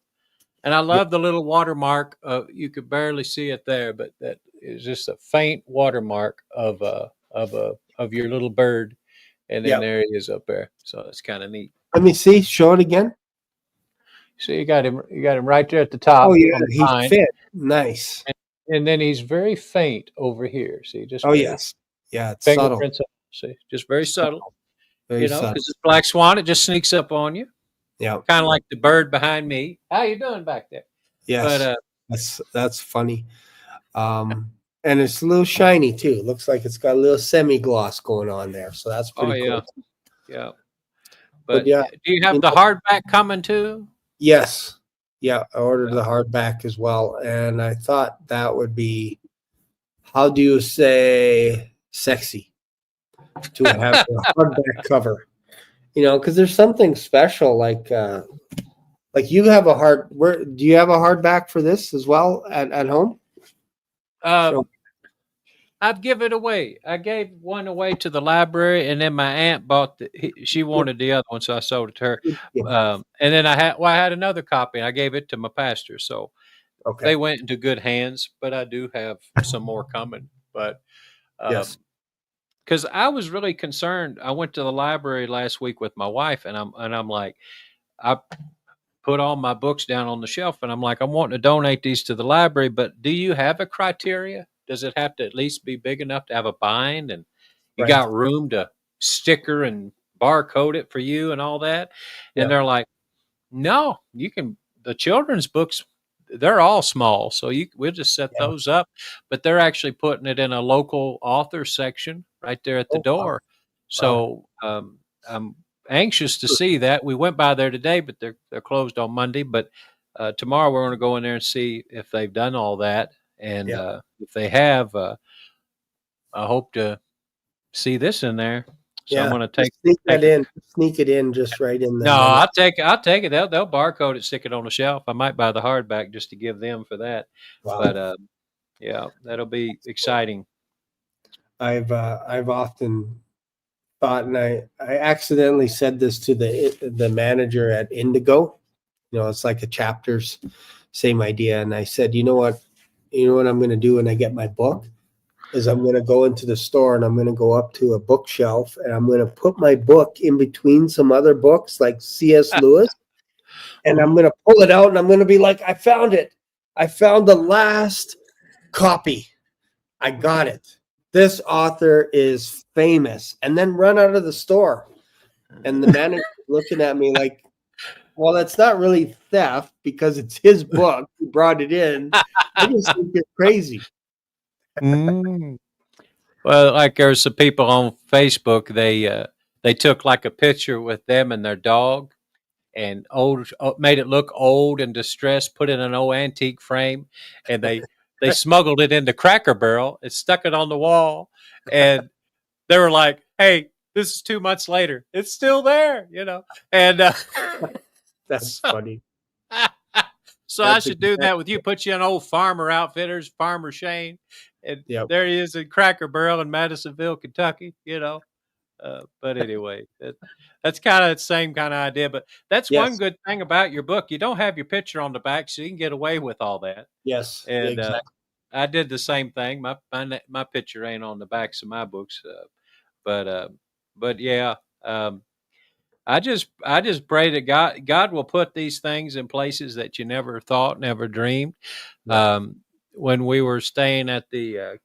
And I Yeah, love the little watermark. You could barely see it there, but that is just a faint watermark of your little bird, and then yeah. there he is up there. So it's kind of neat. Let me see. Show it again. So you got him. You got him right there at the Oh top yeah, on the he vine, fit. Nice. and then he's very faint over here. See, just Oh very yes. Yeah, it's subtle. fingerprints. See, just very subtle. Subtle. Very Because subtle. this black swan, it just sneaks up on you, Yeah. kind of like the bird behind me. How you doing back there? But Yes. That's funny. And it's a little shiny too. Looks like it's got a little semi gloss going on there. So that's oh pretty cool. yeah, yeah. But But yeah, do you have you the know, hardback coming too? yes. Yeah, I ordered Yeah. the hardback as well. And I thought that would be, how do you say, sexy to have a hardback cover? Because there's something special like you have where do you have a hardback for this as well at home? Um, So I'd give it away. I gave one away to the library, and then my aunt bought she wanted the other one, so I sold it to her. yeah, And then I had another copy. I gave it to my pastor, so okay. they went into good hands. But I do have some more coming. But Yes. because I was really concerned, I went to the library last week with my wife, and I'm like, I put all my books down on the shelf, and I'm like, I'm wanting to donate these to the library, but do you have a criteria? Does it have to at least be big enough to have a bind, and you Right. got room to sticker and barcode it for you and all that? And Yeah. they're like, no, you can. The children's books, they're all small, so we'll just set Yeah. those up. But they're actually putting it in a local author section right there at the Oh, wow. door. Wow. So I'm anxious to see that. We went by there today, but they're closed on Monday. But tomorrow we're going to go in there and see if they've done all that, and Yeah. if they have, I hope to see this in there. So I'm Yeah. going to Just take it. sneak it in just right in No, there. Then I'll take it. They'll barcode it, stick it on the shelf. I might buy the hardback just to give them for that. wow. But yeah, that'll be exciting. I've often thought, and I accidentally said this to the manager at Indigo. It's like a chapters, same idea. And I said, you know what I'm going to do when I get my book is I'm going to go into the store and I'm going to go up to a bookshelf and I'm going to put my book in between some other books like C.S. Lewis, and I'm going to pull it out and I'm going to be like, I found it. I found the last copy. I got it. This author is famous, and then run out of the store. And the manager looking at me like, well, that's not really theft because it's his book. He brought it in. I just think you're crazy. Mm. Well, like there's some people on Facebook. They took like a picture with them and their dog, and made it look old and distressed. Put it in an old antique frame, and they smuggled it into Cracker Barrel and stuck it on the wall. And they were like, "Hey, this is 2 months later. It's still there." And That's funny. so I That's should do that with you. Put you in old Farmer Outfitters, Farmer Shane, and Yep. there he is in Cracker Barrel in Madisonville, Kentucky. But anyway, that's kind of the same kind of idea. But that's one Yes. good thing about your book. You don't have your picture on the back, so you can get away with all that. Yes. And Exactly. I did the same thing. My picture ain't on the backs of my books, but yeah. I just pray that God will put these things in places that you never thought, never dreamed. Yep. When we were staying at the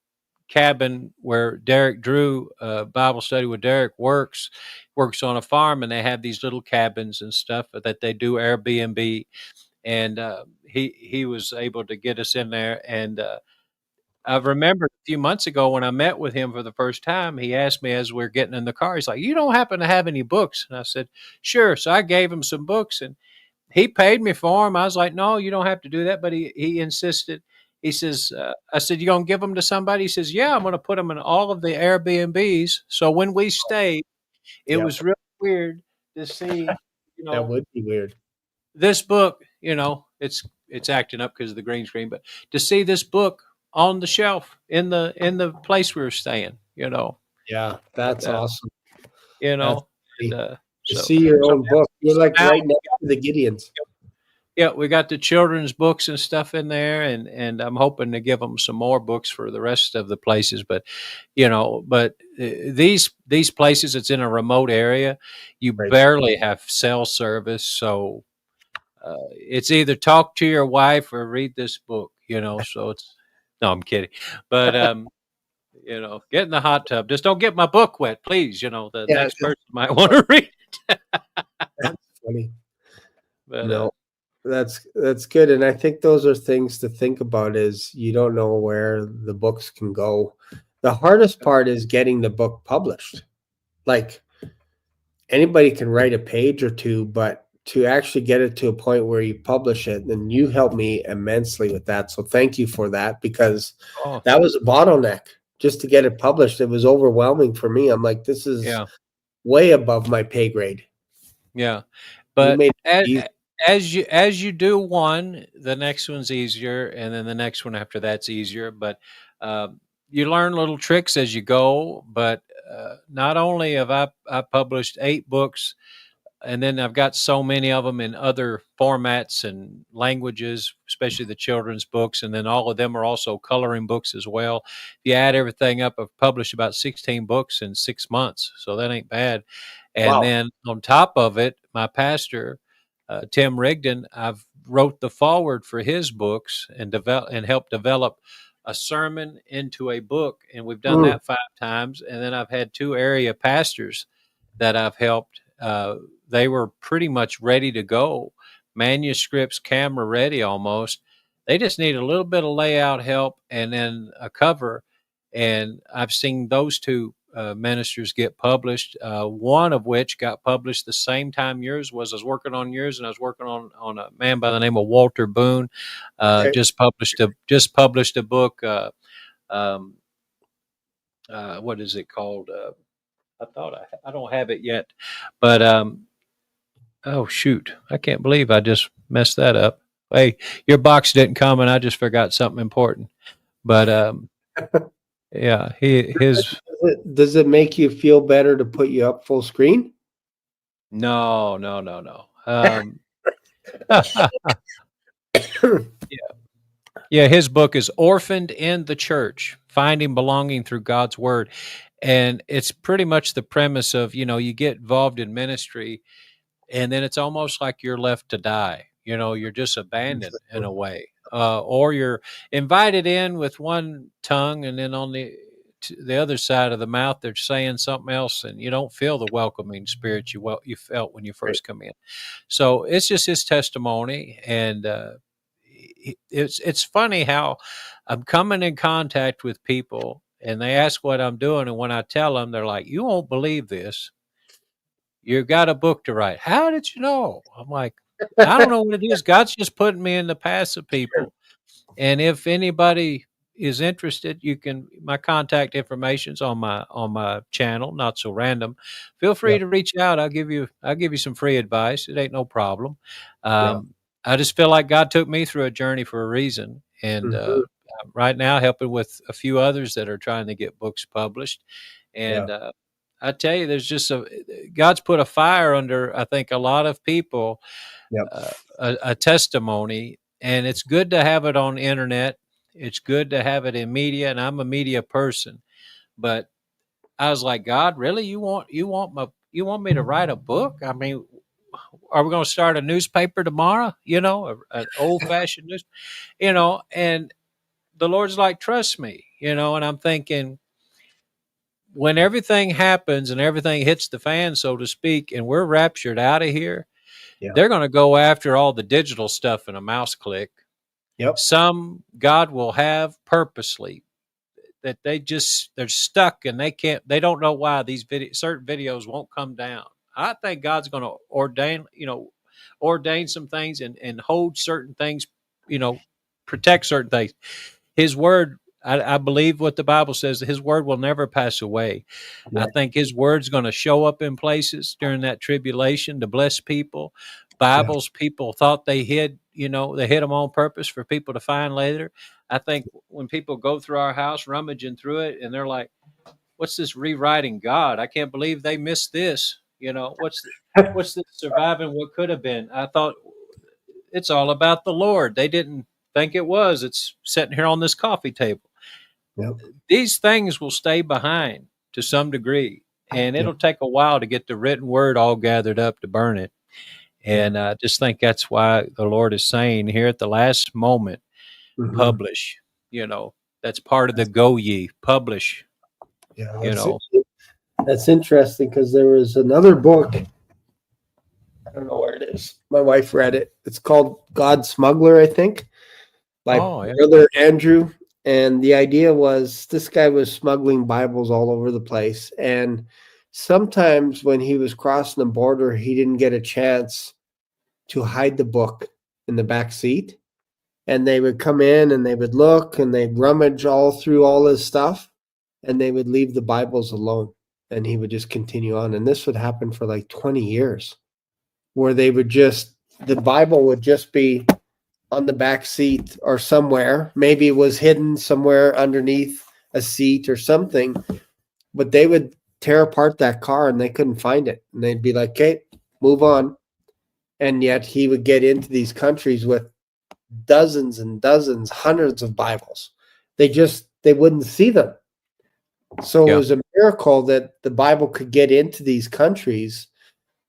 cabin where Derek Drew, Bible study with Derek works on a farm, and they have these little cabins and stuff that they do Airbnb, and he was able to get us in there. And I remember a few months ago when I met with him for the first time, he asked me as we are getting in the car, he's like, "You don't happen to have any books?" And I said, "Sure." So I gave him some books, and he paid me for them. I was like, "No, you don't have to do that." But he insisted. He says, I said, "You going to give them to somebody?" He says, "Yeah, I'm going to put them in all of the Airbnbs." So when we stayed, it Yep. was really weird. to see, That would be weird. this book, it's acting up because of the green screen, but to see this book on the shelf in the place we were staying, Yeah, and, that's awesome. you That's know, and, great. To so see your so own book. You're so like now right next to the Gideons. yeah, we got the children's books and stuff in there, and I'm hoping to give them some more books for the rest of the places. But these places, it's in a remote area. You Right. barely have cell service, so it's either talk to your wife or read this book. So it's no, I'm kidding, but get in the hot tub. Just don't get my book wet, please. The Yeah, next person might want to read. that's funny. But No, that's good. And I think those are things to think about is you don't know where the books can go. The hardest part is getting the book published. Like anybody can write a page or two, but to actually get it to a point where you publish it, then you helped me immensely with that. So thank you for that because oh that was a bottleneck just to get it published. It was overwhelming for me. I'm like, this is yeah. way above my pay grade. Yeah, You but made it easy. as you do one, the next one's easier, and then the next one after that's easier. But you learn little tricks as you go. But not only have I published 8 books, and then I've got so many of them in other formats and languages, especially the children's books, and then all of them are also coloring books as well. If you add everything up, I've published about 16 books in 6 months, so that ain't bad. And Wow. then on top of it, my pastor, Tim Rigdon, I've wrote the foreword for his books and helped develop a sermon into a book, and we've done Mm, that 5 times. And then I've had 2 area pastors that I've helped. They were pretty much ready to go, manuscripts, camera ready almost. They just need a little bit of layout help and then a cover. And I've seen those 2 ministers get published. One of which got published the same time yours was. I was working on yours, and I was working on a man by the name of Walter Boone. okay. Just published a book. Um, what is it called? I thought I don't have it yet, but oh shoot, I can't believe I just messed that up. Hey, your box didn't come, and I just forgot something important. But yeah, his Does it make you feel better to put you up full screen? no, no, no, no. Yeah, his book is Orphaned in the Church, Finding Belonging Through God's Word. And it's pretty much the premise of, you get involved in ministry, and then it's almost like you're left to die. You're just abandoned in a way. Or you're invited in with one tongue, and then on the other side of the mouth, they're saying something else, and you don't feel the welcoming spirit you felt when you Right. first come in. So it's just his testimony, and it's funny how I'm coming in contact with people, and they ask what I'm doing, and when I tell them, they're like, "You won't believe this. You've got a book to write. How did you know?" I'm like, "I don't know what it is. God's just putting me in the paths of people, and if anybody is interested, my contact information's on my channel, Not So Random. Feel free Yeah. to reach out. I'll give you some free advice. It ain't no problem. Yeah. I just feel like God took me through a journey for a reason, and Mhm. right now helping with a few others that are trying to get books published. Yeah. And I tell you, there's just God's put a fire under, I think, a lot of people, Yep. a testimony, and it's good to have it on the internet. It's good to have it in media, and I'm a media person. But I was like, God, really? You want me to write a book? I mean, are we going to start a newspaper tomorrow? An old fashioned news. And the Lord's like, trust me. And I'm thinking, when everything happens and everything hits the fan, so to speak, and we're raptured out of here, Yeah. they're going to go after all the digital stuff in a mouse click. Yep. Some God will have purposely that they're stuck, and they don't know why these certain videos won't come down. I think God's going to ordain some things and hold certain things, protect certain things. His word, I believe what the Bible says. His word will never pass away. I think his word's going to show up in places during that tribulation to bless people. Bibles people thought they hid, they hid them on purpose for people to find later. I think when people go through our house rummaging through it and they're like, what's this rewriting God? I can't believe they missed this. What's this surviving what could have been? I thought it's all about the Lord. They didn't think it was. It's sitting here on this coffee table. Yep. These things will stay behind to some degree, and it'll take a while to get the written word all gathered up to burn it. And I just think that's why the Lord is saying here at the last moment, publish. That's part of the go ye, publish. Yeah, that's interesting because there was another book. I don't know where it is. My wife read it. It's called God Smuggler, I think, by Brother Andrew. And the idea was this guy was smuggling Bibles all over the place. And sometimes when he was crossing the border, he didn't get a chance to hide the book in the back seat. And they would come in and they would look and they'd rummage all through all his stuff and they would leave the Bibles alone. And he would just continue on. And this would happen for like 20 years where they would the Bible would just be on the back seat or somewhere. Maybe it was hidden somewhere underneath a seat or something, but they would tear apart that car and they couldn't find it. And they'd be like, okay, move on. And yet he would get into these countries with dozens and dozens, hundreds of Bibles. They wouldn't see them. So it was a miracle that the Bible could get into these countries.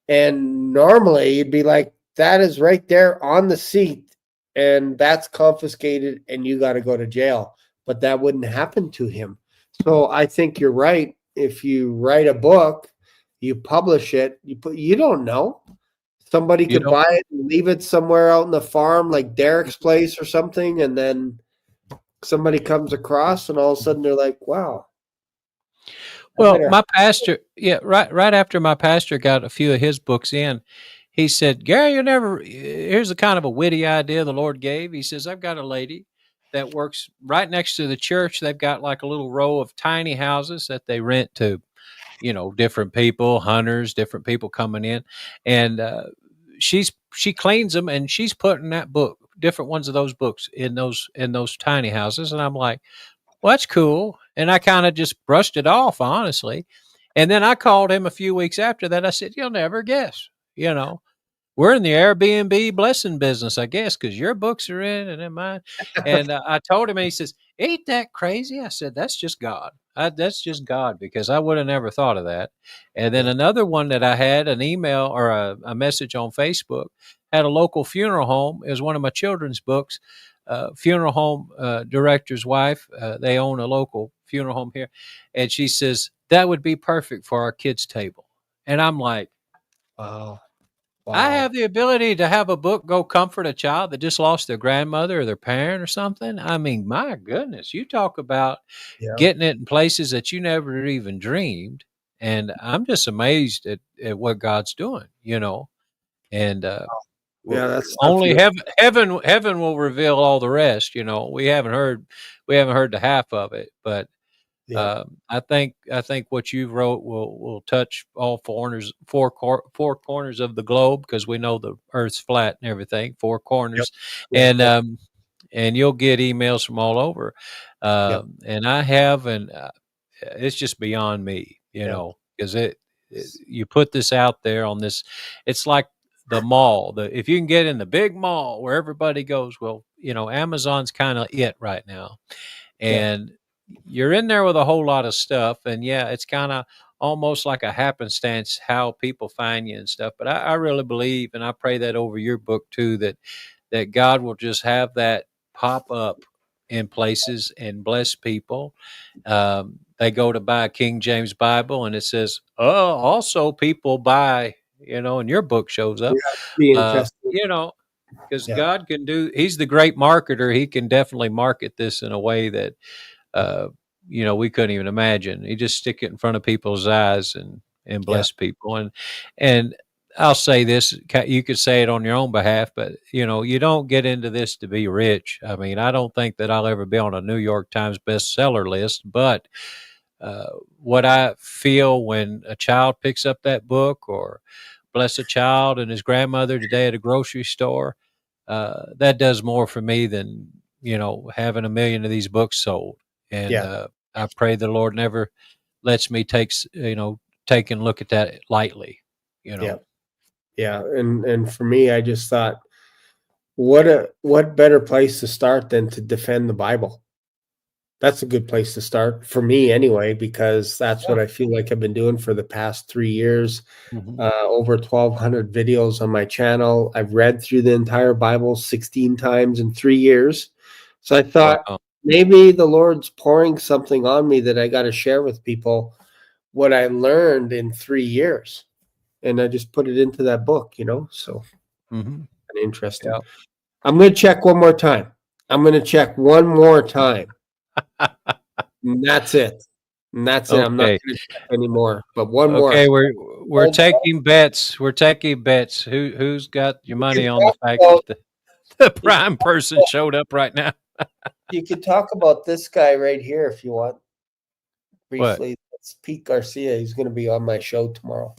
And normally you'd be like, that is right there on the seat and that's confiscated and you got to go to jail. But that wouldn't happen to him. So I think you're right. If you write a book, you publish it, you don't know. Somebody could buy it and leave it somewhere out in the farm, like Derek's place or something. And then somebody comes across and all of a sudden they're like, wow. Well, my pastor, right after my pastor got a few of his books in, he said, Gary, here's a kind of a witty idea the Lord gave. He says, I've got a lady that works right next to the church. They've got like a little row of tiny houses that they rent to, different people, hunters, different people coming in. And she cleans them and she's putting different ones of those books in those tiny houses. And I'm like, well, that's cool. And I kind of just brushed it off, honestly. And then I called him a few weeks after that. I said, you'll never guess, we're in the Airbnb blessing business, I guess, because your books are in and then mine. And I told him, and he says, ain't that crazy? I said, that's just God. That's just God, because I would have never thought of that. And then another one that I had, an email or a message on Facebook, had a local funeral home. It was one of my children's books. Funeral home director's wife. They own a local funeral home here. And she says, that would be perfect for our kids' table. And I'm like, wow. I have the ability to have a book go comfort a child that just lost their grandmother or their parent or something. I mean, my goodness, you talk about getting it in places that you never even dreamed. And I'm just amazed at what God's doing, and that's only heaven will reveal all the rest. We haven't heard the half of it, but I think what you wrote will touch all four corners of the globe, because we know the Earth's flat and everything, four corners, and you'll get emails from all over, and I have, and it's just beyond me, because you put this out there on this, it's like the mall. If you can get in the big mall where everybody goes, well, Amazon's kind of it right now, and you're in there with a whole lot of stuff, and it's kind of almost like a happenstance how people find you and stuff. But I really believe, and I pray that over your book too, that God will just have that pop up in places and bless people. They go to buy a King James Bible, and it says, "Oh, also people buy," and your book shows up. Because God can do. He's the great marketer. He can definitely market this in a way that we couldn't even imagine. He just stick it in front of people's eyes and bless people. And I'll say this, you could say it on your own behalf, but you don't get into this to be rich. I mean, I don't think that I'll ever be on a New York Times bestseller list, but uh, what I feel when a child picks up that book, or bless a child and his grandmother today at a grocery store, that does more for me than having a million of these books sold. And Yeah. I pray the Lord never lets me take and look at that lightly. Yeah. Yeah. And for me, I just thought, what better place to start than to defend the Bible? That's a good place to start for me anyway, because that's what I feel like I've been doing for the past 3 years. Mhm. Over 1,200 videos on my channel. I've read through the entire Bible 16 times in 3 years. So I thought Wow. maybe the Lord's pouring something on me that I got to share with people, what I learned in 3 years. And I just put it into that book, so Mhm. interesting. Yeah. I'm going to check one more time. I'm going to check one more time. And that's it. And that's it. I'm not Okay. going to check anymore. But one more. Okay, we're taking bets. We're taking bets. Who's got your You money can on the talk fact about, that the you can prime talk person about, showed up right now? you can talk about this guy right here if you want What? briefly. That's Pete Garcia. He's going to be on my show tomorrow.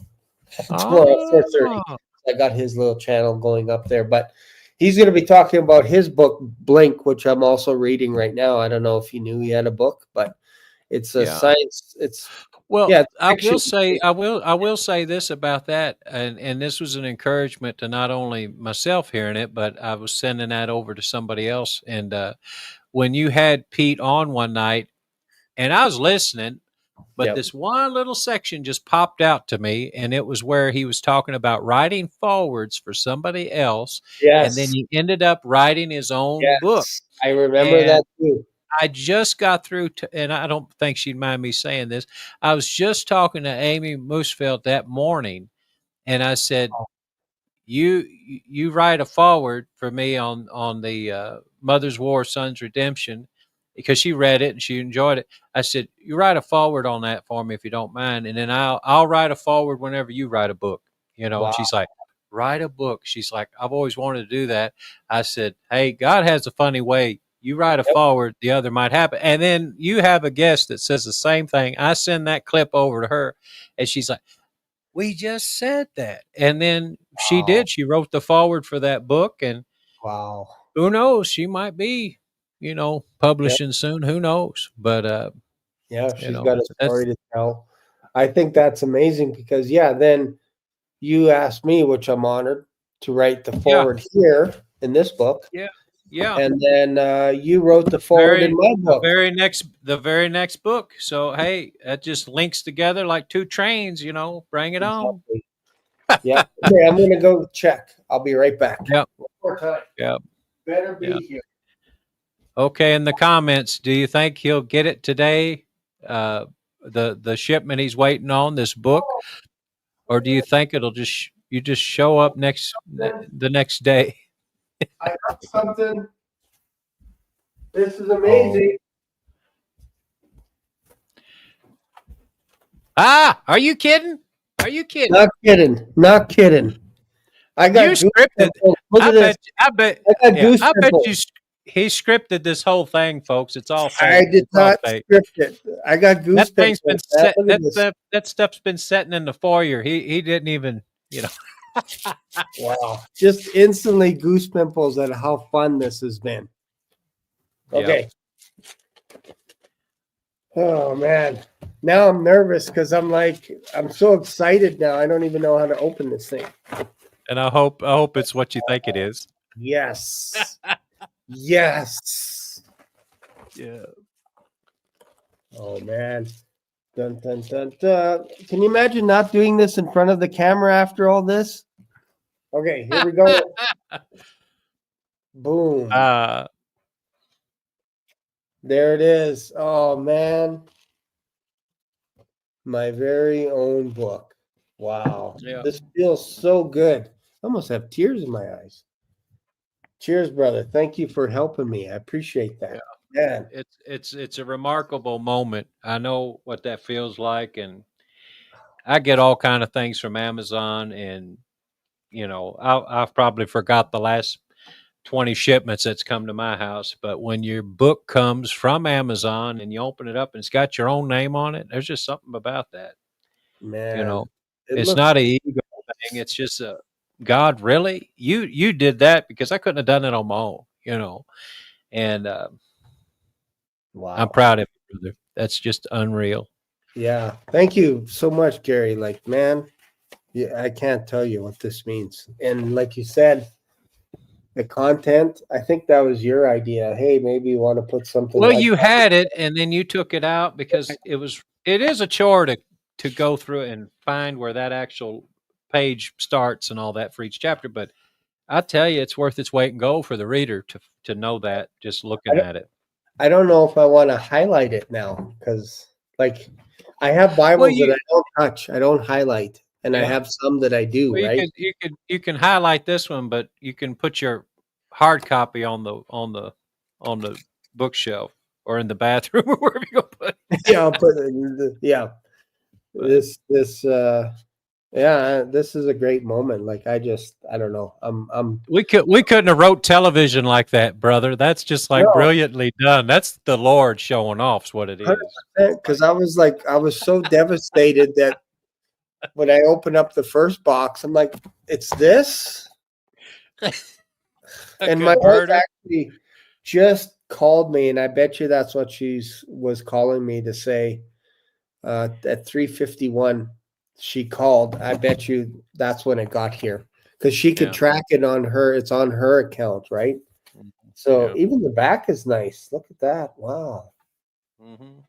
Tomorrow at 4:30. Oh, I got his little channel going up there, but he's going to be talking about his book Blink, which I'm also reading right now. I don't know if you knew he had a book, but it's a yeah. science. It's Well, yeah, it's I fiction. will say I will say this about that, and this was an encouragement to not only myself hearing it, but I was sending that over to somebody else. And when you had Pete on one night, and I was listening, but Yep. this one little section just popped out to me, and it was where he was talking about writing forwards for somebody else, and then Yes. he ended up writing his own book. Yes. I remember that And too. I just got through, and I don't think she'd mind me saying this. I was just talking to Amy Moosefeld that morning, and I said, "You write a forward for me on the Mother's War, Son's Redemption," because she read it and she enjoyed it. I said, "You write a forward on that for me if you don't mind, and then I'll write a forward whenever you write a book." And Wow. she's like, "Write a book." She's like, "I've always wanted to do that." I said, "Hey, God has a funny way. You write a Yep. forward, the other might happen." And then you have a guest that says the same thing. I send that clip over to her, and she's like, "We just said that." And then she Wow. did. She wrote the forward for that book, and Wow. who knows? She might be, Yep. publishing soon. Who knows? But Yeah, she's got a story that's to tell. I think that's amazing because then you asked me, which I'm honored, to write the yeah, forward here in this book. yeah, yeah. And then you wrote the forward in my book. The very next book. So hey, that just links together like two trains. Bring it on. Exactly. Yeah. Okay, I'm gonna go check. I'll be right back. Yep, One more time. yep, Better yep. be here. Okay, in the comments, do you think he'll get it today? The shipment he's waiting on, this book, or do you think it'll you just show up the next day? I got something. This is Oh, amazing. are you kidding? Are you kidding? Not kidding. Not kidding. I You got goose scripted. pimples. Look at this. I bet. I got Yeah, goose I bet pimples. he scripted this whole thing, folks. It's all I fake. did It's all not fake. script it. I got goose That thing's been pimples. Man. set. Look at this. That stuff's been setting in the foyer. He didn't even. Wow. Just instantly goose pimples at how fun this has been. Yeah. Okay. Oh man. Now I'm nervous because I'm so excited now. I don't even know how to open this thing. And I hope it's what you think it is. Yes. Yes. Yeah. Oh man. Dun, dun, dun, dun. Can you imagine not doing this in front of the camera after all this? Okay, here we go. Boom. There it is. Oh man. My very own book. Wow. Yeah. This feels so good. I almost have tears in my eyes. Cheers, brother. Thank you for helping me. I appreciate that. Man. It's a remarkable moment. I know what that feels like, and I get all kind of things from Amazon, and I've probably forgot the last 20 shipments that's come to my house. But when your book comes from Amazon and you open it up and it's got your own name on it, there's just something about that. Man, it It's looks not a ego thing. It's just a God, really? You did that because I couldn't have done it on my own. And I'm wow. proud of you, brother. That's just unreal. Yeah. Thank you so much, Gary. Like, man, yeah, I can't tell you what this means. And like you said, the content, I think that was your idea. Hey, maybe you want to put something Well, like you that. had it, and then you took it out because it is a chore to go through it and find where that actual page starts and all that for each chapter. But I tell you, it's worth its weight in gold for the reader to know that just I looking don't, at it. I don't know if I want to highlight it now because, like, I have Well, Bibles that I don't touch, I don't highlight, and I yeah. have some that I do, Well, right? you can highlight this one, but you can put your hard copy on the bookshelf or in the bathroom or wherever you go put it. Yeah, I'll put it in yeah. But This is a great moment. Like I don't know. we couldn't have wrote television like that, brother. That's just like No, brilliantly done. That's the Lord showing off is what it is. 100% because I was so devastated that when I opened up the first box, I'm like, it's this? A And my good wife murder. actually just called me, and I bet you that's what was calling me to say. At 3:51, she called. I bet you that's when it got here because she could Yeah. track it on her. It's on her account, right? So Yeah. even the back is nice. Look at that. Wow. Mm-hmm.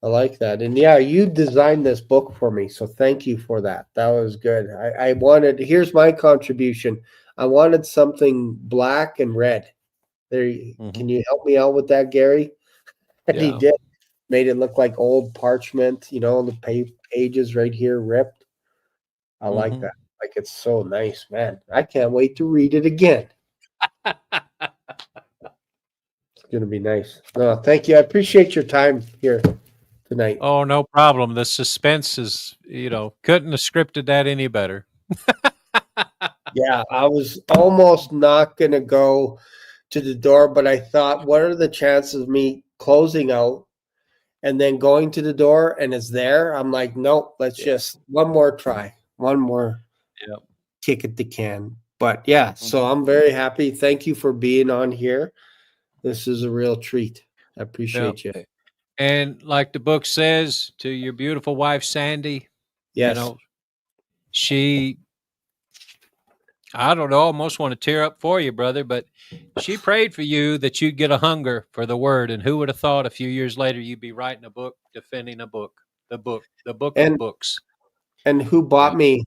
I like that. And yeah, you designed this book for me. So thank you for that. That was good. I wanted, here's my contribution. I wanted something black and red. Can you help me out with that, Gary? And he Yeah. did. Made it look like old parchment, the pages right here ripped. I like Mm-hmm. that. Like it's so nice, man. I can't wait to read it again. It's gonna be nice. No, thank you. I appreciate your time here tonight. Oh, no problem. The suspense is, couldn't have scripted that any better. Yeah, I was almost not gonna go to the door, but I thought, what are the chances of me closing out and then going to the door and it's there? I'm like, nope, let's Yeah. just one more try, one more Yep. kick at the can. But yeah, so I'm very happy. Thank you for being on here. This is a real treat. I Yep. appreciate you. And like the book says, to your beautiful wife, Sandy, Yes. she, I don't know, almost want to tear up for you, brother, but she prayed for you that you'd get a hunger for the word. And who would have thought a few years later you'd be writing a book, defending a book, the book of And books. and who Yeah. bought me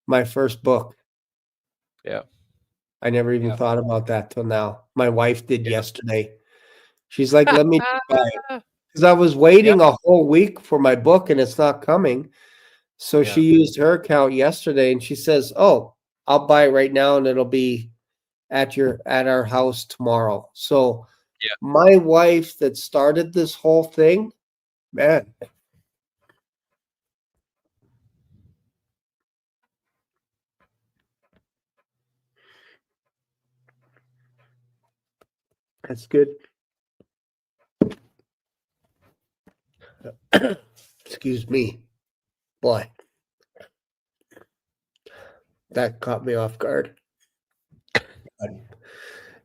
my first book? Yeah. I never even Yeah. thought about that till now. My wife did Yeah. yesterday. She's like, let me buy it. Because I was waiting a whole week for my book and it's not coming. So she used her account yesterday and she says, oh, I'll buy it right now and it'll be at our house tomorrow. So Yeah. my wife that started this whole thing, man. That's good. Excuse me. Boy. That caught me off guard.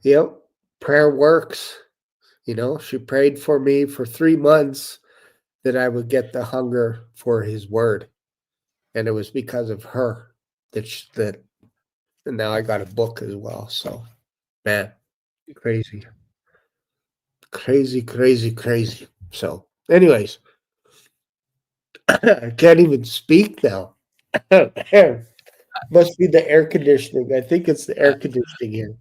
Yep. Prayer works. She prayed for me for 3 months that I would get the hunger for his word. And it was because of her that and now I got a book as well. So, man, crazy. Crazy, crazy, crazy. So, anyways, I can't even speak now. Must be the air conditioning. I think it's the air conditioning here.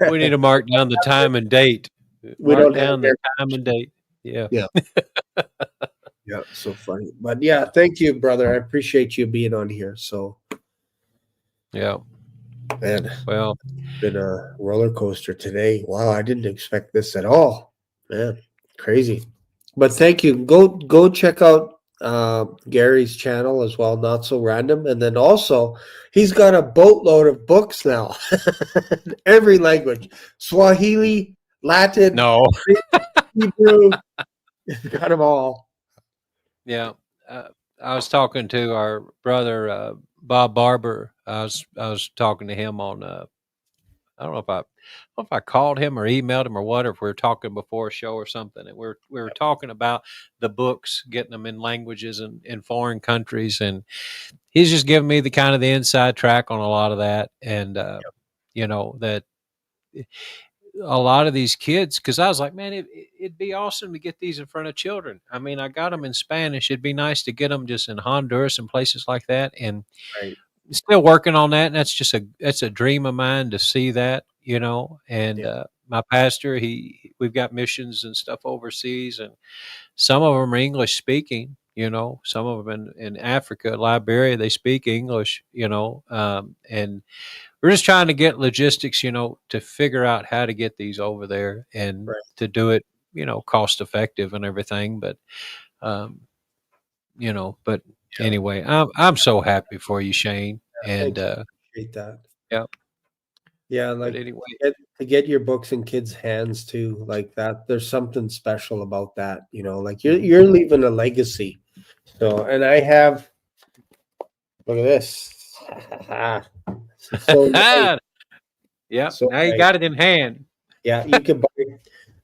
We need to mark down the time and date. We Mark don't have down the air. time and date. Yeah. Yeah. Yeah, so funny. But yeah, thank you, brother. I appreciate you being on here. So, Yeah. man, Well, been a roller coaster today. Wow, I didn't expect this at all. Man, crazy. But thank you. Go check out Gary's channel as well, Not So Random. And then also, he's got a boatload of books now, every language, Swahili, Latin, No. Hebrew, he's got them all. Yeah. I was talking to our brother Bob Barber. I was talking to him on I don't know if I called him or emailed him or what, or if we were talking before a show or something. And we were talking about the books, getting them in languages and in foreign countries, and he's just giving me the kind of the inside track on a lot of that, and you know, that a lot of these kids, because I was like, man, it'd be awesome to get these in front of children. I mean, I got them in Spanish. It'd be nice to get them just in Honduras and places like that, and Right. still working on that. And that's a dream of mine to see that, you know. And my pastor, we've got missions and stuff overseas, and some of them are English speaking, you know. Some of them in Africa, Liberia, they speak English, you know. And we're just trying to get logistics, you know, to figure out how to get these over there and Right. to do it, you know, cost effective and everything. But, you know, but anyway, I'm so happy for you, Shane. And Appreciate that. yeah, Yeah, like but anyway, to get your books in kids' hands too, like that. There's something special about that, you know. Like you're leaving a legacy. So, and I have. Look at this. So nice. yeah. So now you nice. got it in hand. Yeah, you could buy.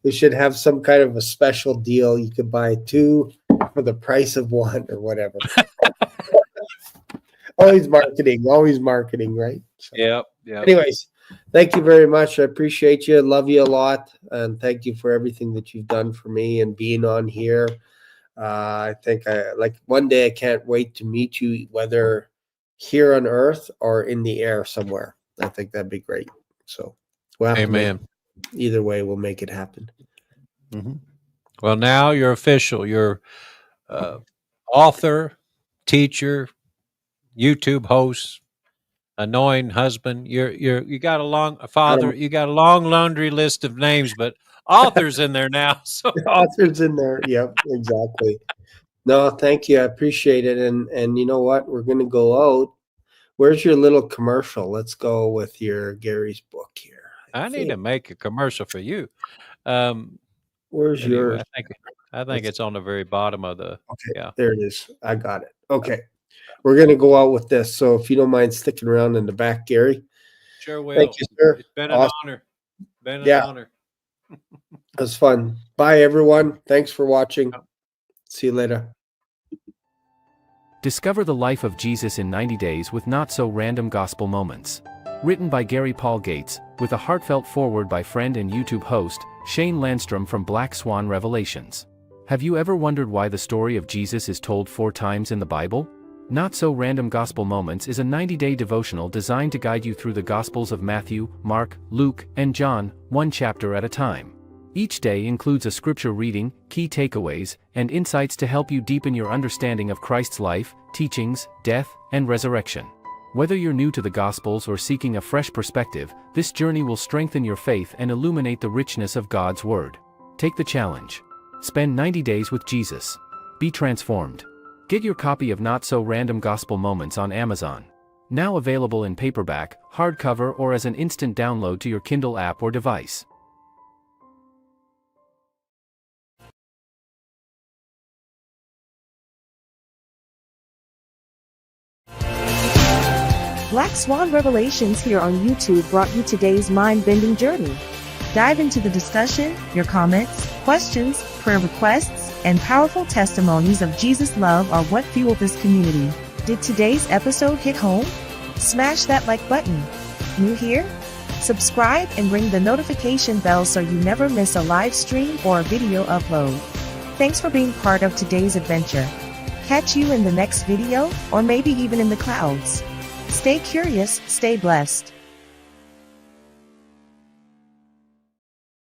We should have some kind of a special deal. You could buy 2 for the price of 1 or whatever. always marketing, right? So, Yep. anyways, thank you very much. I appreciate you. Love you a lot. And thank you for everything that you've done for me and being on here. I think one day I can't wait to meet you, whether here on earth or in the air somewhere. I think that'd be great. So we'll have to make, either way, we'll make it happen. Mm-hmm. Well, now you're official. You're author, teacher, YouTube host, annoying husband. You got a father. You got a long laundry list of names, but author's in there now. So author's in there. Yep, exactly. No, thank you. I appreciate it. And you know what? We're going to go out. Where's your little commercial? Let's go with your Gary's book here. I need to make a commercial for you. Where's yours? I think it's on the very bottom of the. Okay, yeah. There it is. I got it. Okay, we're gonna go out with this. So if you don't mind sticking around in the back, Gary. Sure will. Thank you, sir. It's been an honor. Been an honor. It was fun. Bye, everyone. Thanks for watching. See you later. Discover the life of Jesus in 90 days with Not So Random Gospel Moments. Written by Gary Paul Gates, with a heartfelt foreword by friend and YouTube host, Shane Landstrom from Black Swan Revelations. Have you ever wondered why the story of Jesus is told 4 times in the Bible? Not So Random Gospel Moments is a 90-day devotional designed to guide you through the Gospels of Matthew, Mark, Luke, and John, 1 chapter at a time. Each day includes a scripture reading, key takeaways, and insights to help you deepen your understanding of Christ's life, teachings, death, and resurrection. Whether you're new to the Gospels or seeking a fresh perspective, this journey will strengthen your faith and illuminate the richness of God's Word. Take the challenge. Spend 90 days with Jesus. Be transformed. Get your copy of Not So Random Gospel Moments on Amazon. Now available in paperback, hardcover, or as an instant download to your Kindle app or device. Black Swan Revelations here on YouTube brought you today's mind-bending journey. Dive into the discussion, your comments, questions, prayer requests, and powerful testimonies of Jesus' love are what fuel this community. Did today's episode hit home? Smash that like button. New here? Subscribe and ring the notification bell so you never miss a live stream or a video upload. Thanks for being part of today's adventure. Catch you in the next video, or maybe even in the clouds. Stay curious, stay blessed.